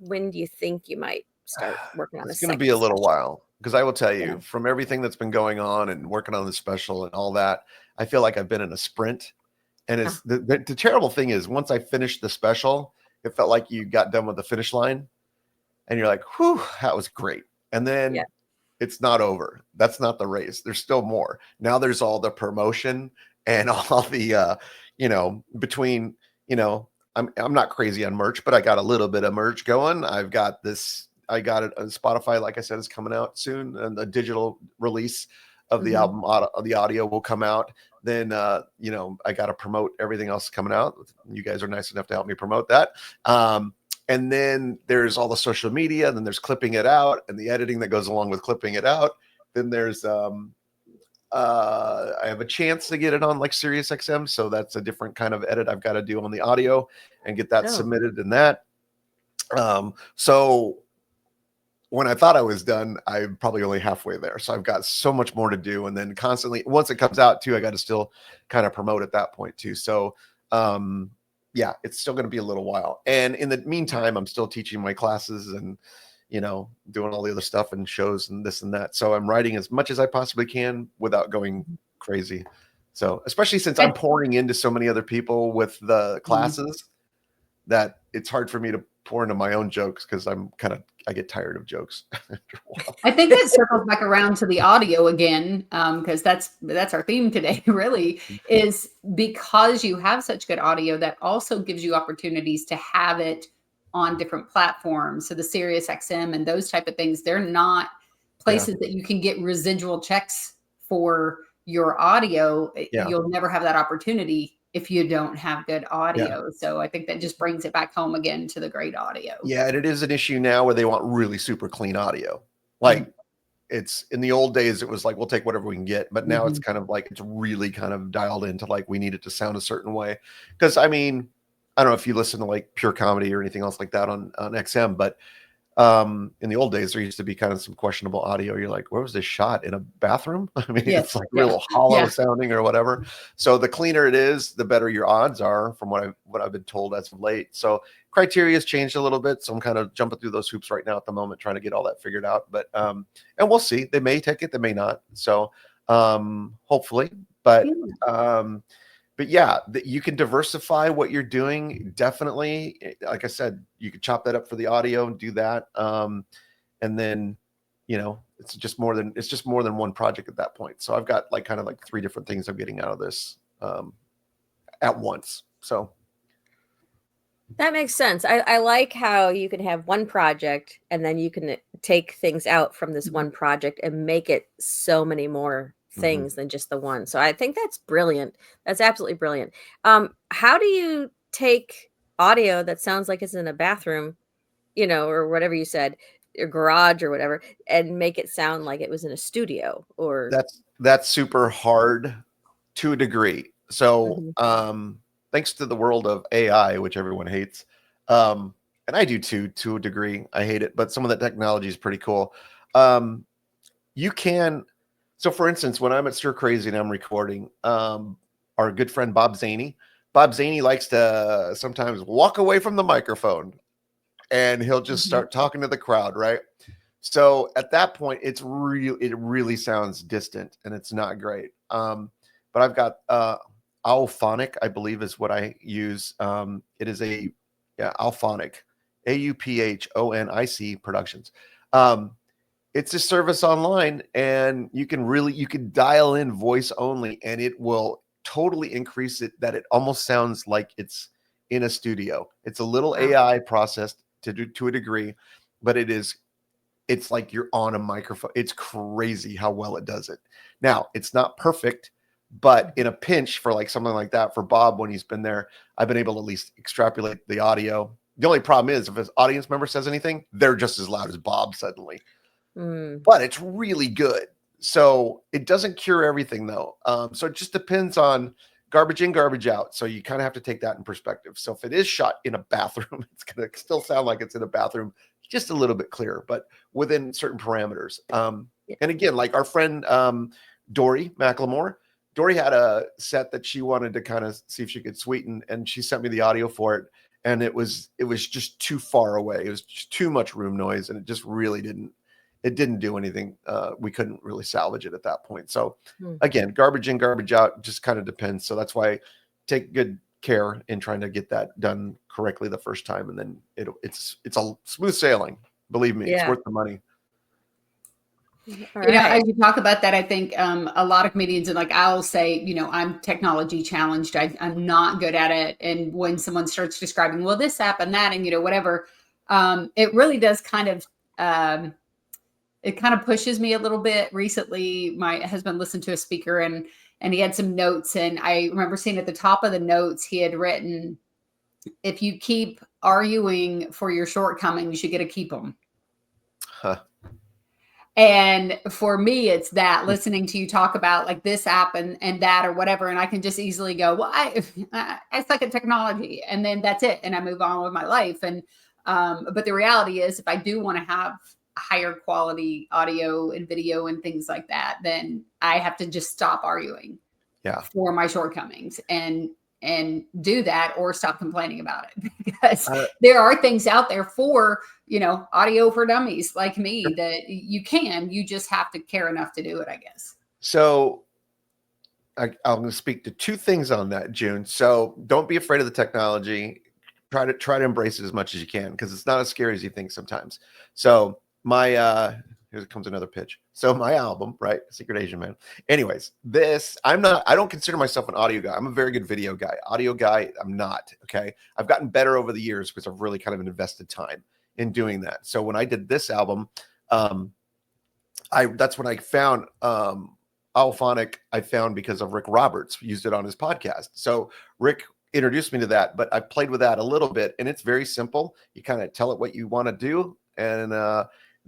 when do you think you might start working on a It's going to second be a little special. while, because I will tell Yeah. you, from everything that's been going on and working on the special and all that, I feel like I've been in a sprint. And it's the terrible thing is, once I finished the special, it felt like you got done with the finish line and you're like, whew, that was great. And then it's not over. That's not the race. There's still more. Now there's all the promotion and all the, between, I'm not crazy on merch, but I got a little bit of merch going. I've got this, I got it on Spotify, like I said, is coming out soon. And the digital release of the album, the audio will come out. Then, I got to promote everything else coming out. You guys are nice enough to help me promote that. And then there's all the social media. Then there's clipping it out and the editing that goes along with clipping it out. Then there's, I have a chance to get it on like Sirius XM. So that's a different kind of edit I've got to do on the audio and get that submitted in that. So when I thought I was done, I'm probably only halfway there. So I've got so much more to do. And then constantly, once it comes out too, I got to still kind of promote at that point too. So, it's still going to be a little while. And in the meantime, I'm still teaching my classes and, doing all the other stuff and shows and this and that. So I'm writing as much as I possibly can without going crazy. So, especially since I'm pouring into so many other people with the classes, that it's hard for me to pour into my own jokes, because I get tired of jokes after a while. I think that circles back around to the audio again, because that's our theme today, really, is because you have such good audio that also gives you opportunities to have it on different platforms. So the Sirius XM and those type of things, they're not places that you can get residual checks for your audio. You'll never have that opportunity if you don't have good audio. So I think that just brings it back home again to the great audio. Yeah, and it is an issue now where they want really super clean audio. Like, it's in the old days, it was like, we'll take whatever we can get. But now it's kind of like, it's really kind of dialed into like, we need it to sound a certain way. Because I mean, I don't know if you listen to like pure comedy or anything else like that on XM, but in the old days, there used to be kind of some questionable audio. You're like, where was this shot? In a bathroom? I mean, it's like real hollow sounding or whatever. So the cleaner it is, the better your odds are, from what I've been told as of late. So criteria has changed a little bit. So I'm kind of jumping through those hoops right now at the moment, trying to get all that figured out. But and we'll see. They may take it, they may not. So hopefully, but yeah, you can diversify what you're doing. Definitely. Like I said, you could chop that up for the audio and do that. And then, it's just more than one project at that point. So I've got like kind of like 3 different things I'm getting out of this at once. So that makes sense. I like how you can have one project and then you can take things out from this one project and make it so many more things than just the one. So I think that's brilliant. That's absolutely brilliant. How do you take audio that sounds like it's in a bathroom, or whatever you said, your garage or whatever, and make it sound like it was in a studio? Or that's super hard to a degree. So thanks to the world of AI, which everyone hates, and I do too, to a degree. I hate it, but some of the technology is pretty cool. You can. So, for instance, when I'm at Stir Crazy and I'm recording, our good friend Bob Zaney likes to sometimes walk away from the microphone, and he'll just start talking to the crowd, right? So at that point, it really sounds distant, and it's not great. But I've got Auphonic, I believe, is what I use. It is Auphonic, AUPHONIC Productions. It's a service online, and you can dial in voice only, and it will totally increase it, that it almost sounds like it's in a studio. It's a little AI processed to a degree, but it's like you're on a microphone. It's crazy how well it does it. Now, it's not perfect, but in a pinch, for like something like that, for Bob, when he's been there, I've been able to at least extrapolate the audio. The only problem is, if his audience member says anything, they're just as loud as Bob suddenly. But it's really good. So it doesn't cure everything, though. So it just depends on garbage in, garbage out. So you kind of have to take that in perspective. So if it is shot in a bathroom, it's going to still sound like it's in a bathroom, just a little bit clearer, but within certain parameters. And again, like our friend Dory McLemore, Dory had a set that she wanted to kind of see if she could sweeten, and she sent me the audio for it. and it was just too far away. It was just too much room noise, and it just really didn't do anything. We couldn't really salvage it at that point. So again, garbage in, garbage out, just kind of depends. So that's why I take good care in trying to get that done correctly the first time, and then it's a smooth sailing. Believe me, it's worth the money. As you talk about that, I think a lot of comedians, and like I'll say, I'm technology challenged. I'm not good at it. And when someone starts describing, well, this app and that, and whatever, it really does kind of, it kind of pushes me a little bit. Recently, my husband listened to a speaker and he had some notes, and I remember seeing at the top of the notes he had written, if you keep arguing for your shortcomings, you get to keep them. Huh. And for me, it's that listening to you talk about like this app and that or whatever. And I can just easily go, well, I suck at technology, and then that's it. And I move on with my life. And, but the reality is, if I do want to have higher quality audio and video and things like that, then I have to just stop arguing for my shortcomings and do that, or stop complaining about it, because there are things out there for, audio for dummies like me that you just have to care enough to do it, I guess. So I'm going to speak to two things on that, June. So don't be afraid of the technology. Try to embrace it as much as you can, because it's not as scary as you think sometimes. So my here comes another pitch. So my album, right? Secret Asian Man. Anyways, I don't consider myself an audio guy. I'm a very good video guy. Audio guy, I'm not. Okay. I've gotten better over the years because I've really kind of invested time in doing that. So when I did this album, that's when I found Alphonic. I found because of Rick Roberts, used it on his podcast. So Rick introduced me to that, but I played with that a little bit, and it's very simple. You kind of tell it what you want to do, and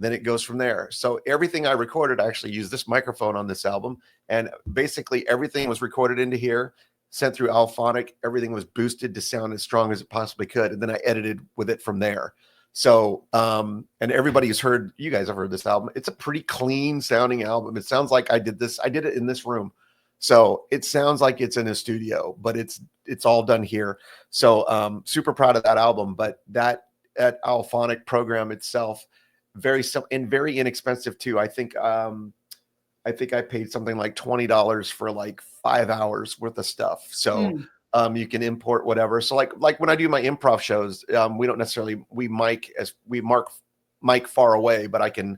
then it goes from there. So everything I recorded, I actually used this microphone on this album, and basically everything was recorded into here, sent through Alphonic. Everything was boosted to sound as strong as it possibly could, and then I edited with it from there. So, and you guys have heard this album. It's a pretty clean sounding album. It sounds like I did it in this room. So it sounds like it's in a studio, but it's all done here. So, super proud of that album, but that Alphonic program itself, very simple and very inexpensive too. I think I paid something like $20 for like 5 hours worth of stuff. So you can import whatever. So like when I do my improv shows, we don't necessarily mark mic far away, but I can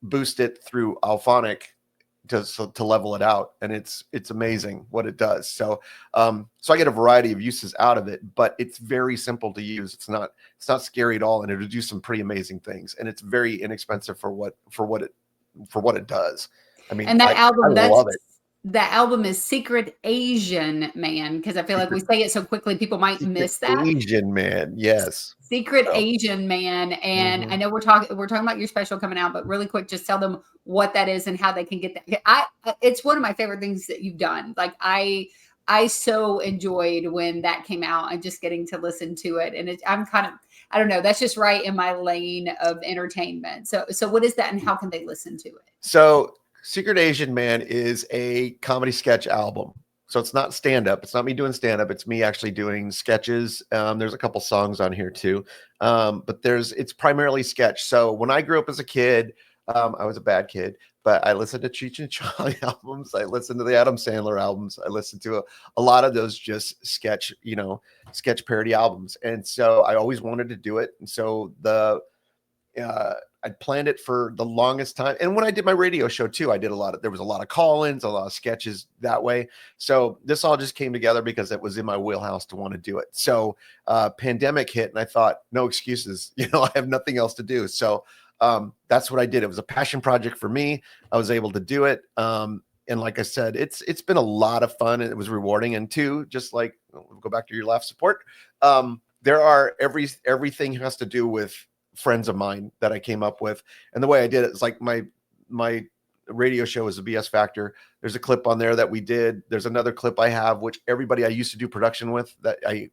boost it through Alphonic to level it out, and it's amazing what it does. So I get a variety of uses out of it, but it's very simple to use. It's not scary at all, and it'll do some pretty amazing things, and it's very inexpensive for what it does. I mean, and that album, I love it. That album is Secret Asian Man, because I feel like we say it so quickly people might miss that. Asian Man, yes. Secret Asian Man. And I know we're talking about your special coming out, but really quick, just tell them what that is and how they can get that. It's one of my favorite things that you've done. Like I so enjoyed when that came out and just getting to listen to it. And I'm kind of, I don't know, that's just right in my lane of entertainment. So what is that, and how can they listen to it? So Secret Asian Man is a comedy sketch album. So it's not stand-up. It's not me doing stand-up. It's me actually doing sketches. There's a couple songs on here too. But it's primarily sketch. So when I grew up as a kid, I was a bad kid, but I listened to Cheech and Chong albums. I listened to the Adam Sandler albums. I listened to a lot of those just sketch parody albums. And so I always wanted to do it. And so I planned it for the longest time. And when I did my radio show too, there was a lot of call-ins, a lot of sketches that way. So this all just came together because it was in my wheelhouse to want to do it. So pandemic hit, and I thought, no excuses, I have nothing else to do. So that's what I did. It was a passion project for me. I was able to do it. And like I said, it's been a lot of fun, and it was rewarding. And two, just like, we'll go back to your laugh support. There are everything has to do with friends of mine that I came up with. And the way I did it is like my radio show is a BS Factor. There's a clip on there that we did. There's another clip I have, which everybody I used to do production with that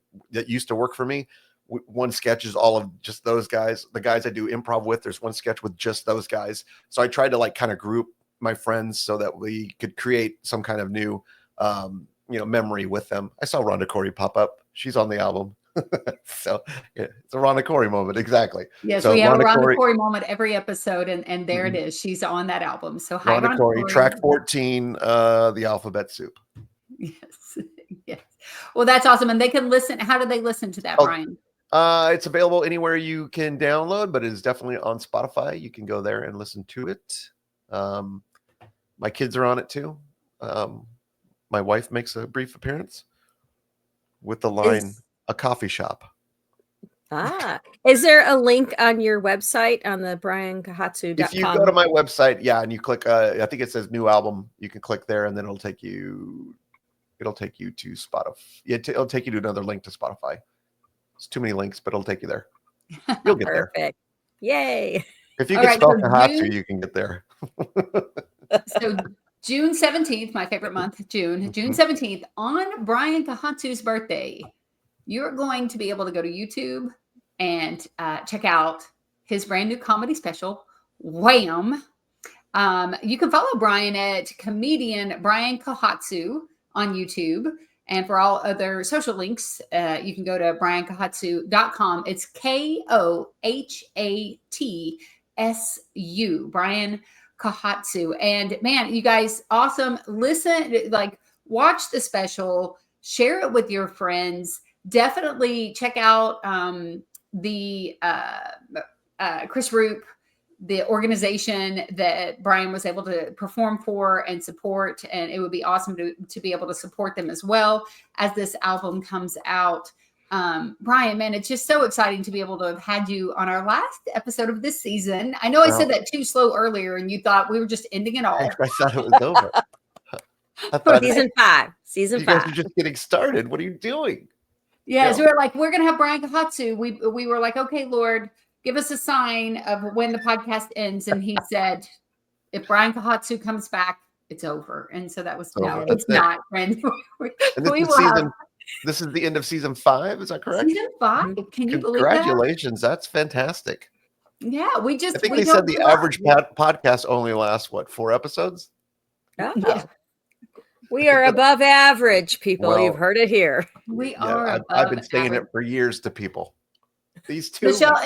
used to work for me. One sketch is all of just those guys, the guys I do improv with. There's one sketch with just those guys. So I tried to like kind of group my friends so that we could create some kind of new, memory with them. I saw Rhonda Corey pop up. She's on the album. So yeah, it's a Rhonda Corey moment. Exactly. Yes, So we have a Rhonda Rhonda Corey, Corey moment every episode, and there it Mhm. is. She's on that album. So hi, Rhonda Rhonda Corey, Corey. track 14, the alphabet soup. Yes, yes. Well, that's awesome. And they can listen. How do they listen to that, Oh, Brian? It's available anywhere you can download, but it is definitely on Spotify. You can go there and listen to it. My kids are on it too. My wife makes a brief appearance with the line, Is a coffee shop. is there a link on your website on the If you go to briankohatsu.com? my website, yeah, and you click, I think it says new album, you can click there and then it'll take you to Spotify. It'll take you to another link to Spotify. It's too many links, but it'll take you there. You'll get there. Perfect. Yay. If you All can right, spell so Kohatsu, you can get there. So June 17th, my favorite month, June 17th, on Brian Kohatsu's birthday, you're going to be able to go to YouTube and check out his brand new comedy special, Wham. You can follow Brian at comedian Brian Kohatsu on YouTube. And for all other social links, you can go to briankohatsu.com. It's KOHATSU, Brian Kohatsu. And man, you guys, awesome. Listen, like, watch the special, share it with your friends. Definitely check out the Chris Roop, the organization that Brian was able to perform for and support. And it would be awesome to be able to support them as well as this album comes out. Brian, man, it's just so exciting to be able to have had you on our last episode of this season. I know I said that too slow earlier and you thought we were just ending it all. I thought it was over. I thought Season 5. you guys are just getting started. What are you doing? Yes, we were like, we're going to have Brian Kohatsu. We were like, okay, Lord, give us a sign of when the podcast ends. And he said, if Brian Kohatsu comes back, it's over. And so that was, no, it's not, friends. This is the end of season 5. Is that correct? Season 5. Can you believe that? Congratulations. That's fantastic. Yeah, I think they said the average podcast only lasts, 4 episodes? Oh. Yeah. We are above average, people. Well, you've heard it here. We are. I've been saying it for years to people. These two. Michele,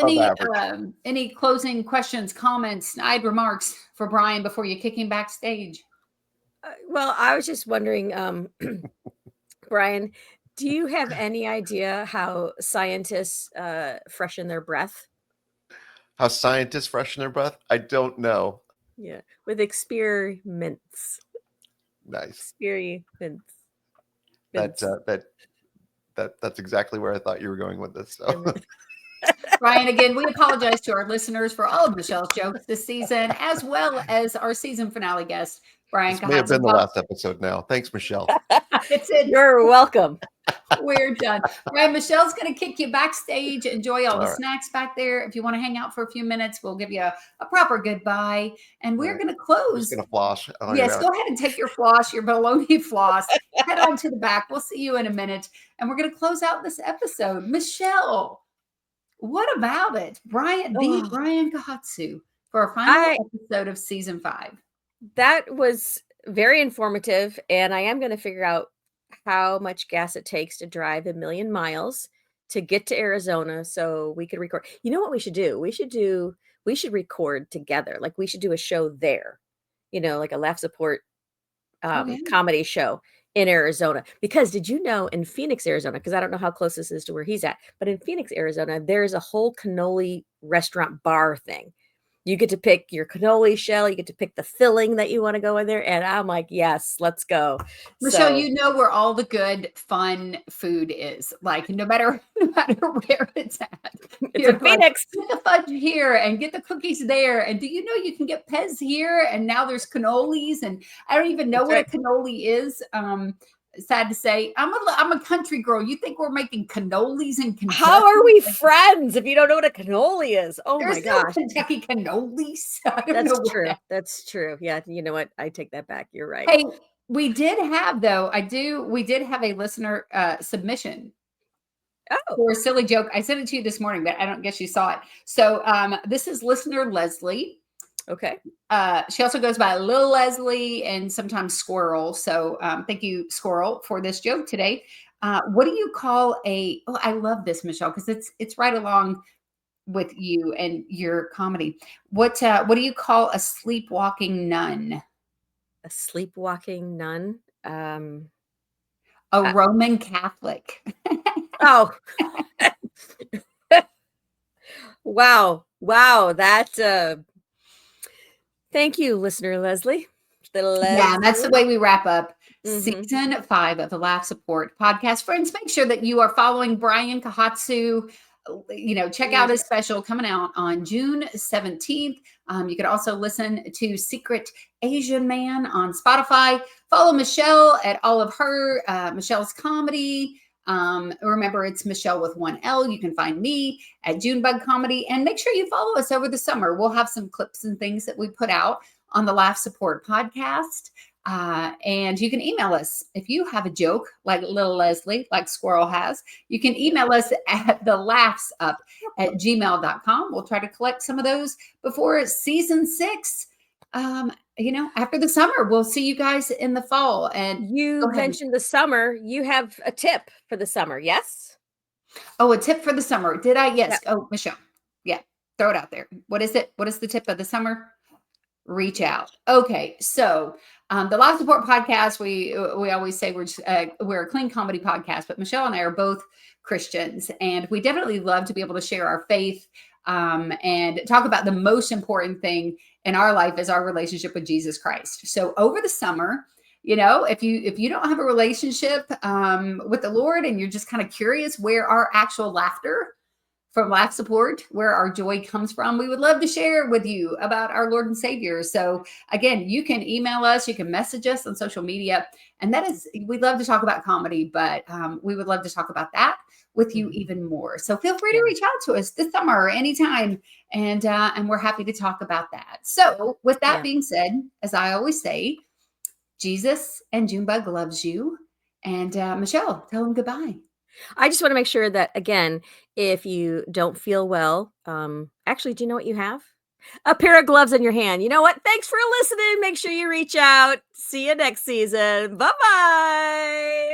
any closing questions, comments, snide remarks for Brian before you kick him backstage? Well, I was just wondering, Brian, do you have any idea how scientists freshen their breath? How scientists freshen their breath? I don't know. Yeah, with experiments. Nice. Experiments. That's exactly where I thought you were going with this. So. Brian, again, we apologize to our listeners for all of Michele's jokes this season, as well as our season finale guest, Brian Kohatsu. This may have been the last episode now. Thanks, Michele. You're welcome. We're done. Right, Michele's going to kick you backstage. Enjoy all the snacks back there. If you want to hang out for a few minutes, we'll give you a proper goodbye. And we're going to close. I'm just going to floss. Yes, go ahead and take your floss, your bologna floss. Head on to the back. We'll see you in a minute. And we're going to close out this episode. Michele, what about it? Brian Kohatsu for our final episode of season 5. That was very informative. And I am going to figure out how much gas it takes to drive 1,000,000 miles to get to Arizona so we could record. You know what we should do? We should record together. Like we should do a show there, like a laugh support comedy show in Arizona. Because did you know in Phoenix, Arizona, because I don't know how close this is to where he's at, but in Phoenix, Arizona, there's a whole cannoli restaurant bar thing. You get to pick your cannoli shell. You get to pick the filling that you want to go in there. And I'm like, yes, let's go. Michele, you know where all the good, fun food is. Like no matter where it's at. It's in Phoenix. Get the fudge here and get the cookies there. And do you know you can get Pez here? And now there's cannolis. And I don't even know what a cannoli is. Sad to say, I'm a country girl. You think we're making cannolis in Kentucky? How are we friends if you don't know what a cannoli is? Oh my gosh, Kentucky cannolis. That's true. That's true. Yeah, you know what? I take that back. You're right. Hey, we did have we did have a listener submission. For a silly joke. I sent it to you this morning, but I don't guess you saw it. So this is listener Leslie. Okay. She also goes by Lil Leslie and sometimes Squirrel. So thank you, Squirrel, for this joke today. What do you call a? Oh, I love this, Michele, because it's right along with you and your comedy. What do you call a sleepwalking nun? A sleepwalking nun. A Uh, Roman Catholic. oh, wow. Wow. That, thank you, listener Leslie. Yeah, that's the way we wrap up Mhm. season 5 of the Laugh Support Podcast. Friends, make sure that you are following Brian Kohatsu. Check out his special coming out on June 17th. You can also listen to Secret Asian Man on Spotify. Follow Michele at all of her Michele's comedy. Remember, it's Michele with 1L. You can find me at Junebug Comedy, and make sure you follow us over the summer. We'll have some clips and things that we put out on the Laugh Support Podcast. And you can email us if you have a joke like little Leslie, like Squirrel has. You can email us at thelaughsup@gmail.com. We'll try to collect some of those before season 6. After the summer, we'll see you guys in the fall. And You go ahead. mentioned the summer. You have a tip for the summer, yes? Oh, a tip for the summer. Did I? Yes. Yeah. Oh, Michele. Yeah. Throw it out there. What is it? What is the tip of the summer? Reach out. Okay, so the Life Support Podcast, we always say we're a clean comedy podcast, but Michele and I are both Christians, and we definitely love to be able to share our faith and talk about the most important thing in our life is our relationship with Jesus Christ. So over the summer, if you don't have a relationship with the Lord and you're just kind of curious where our actual laughter from Laugh Support, where our joy comes from, we would love to share with you about our Lord and Savior. So again, you can email us, you can message us on social media, and we'd love to talk about comedy, but we would love to talk about that with you even more. So feel free to reach out to us this summer or anytime, and we're happy to talk about that. So with that being said, as I always say, Jesus and Junebug loves you, and Michele, tell them goodbye. I just want to make sure that, again, if you don't feel well, actually, do you know what you have? A pair of gloves in your hand. You know what? Thanks for listening. Make sure you reach out. See you next season. Bye-bye.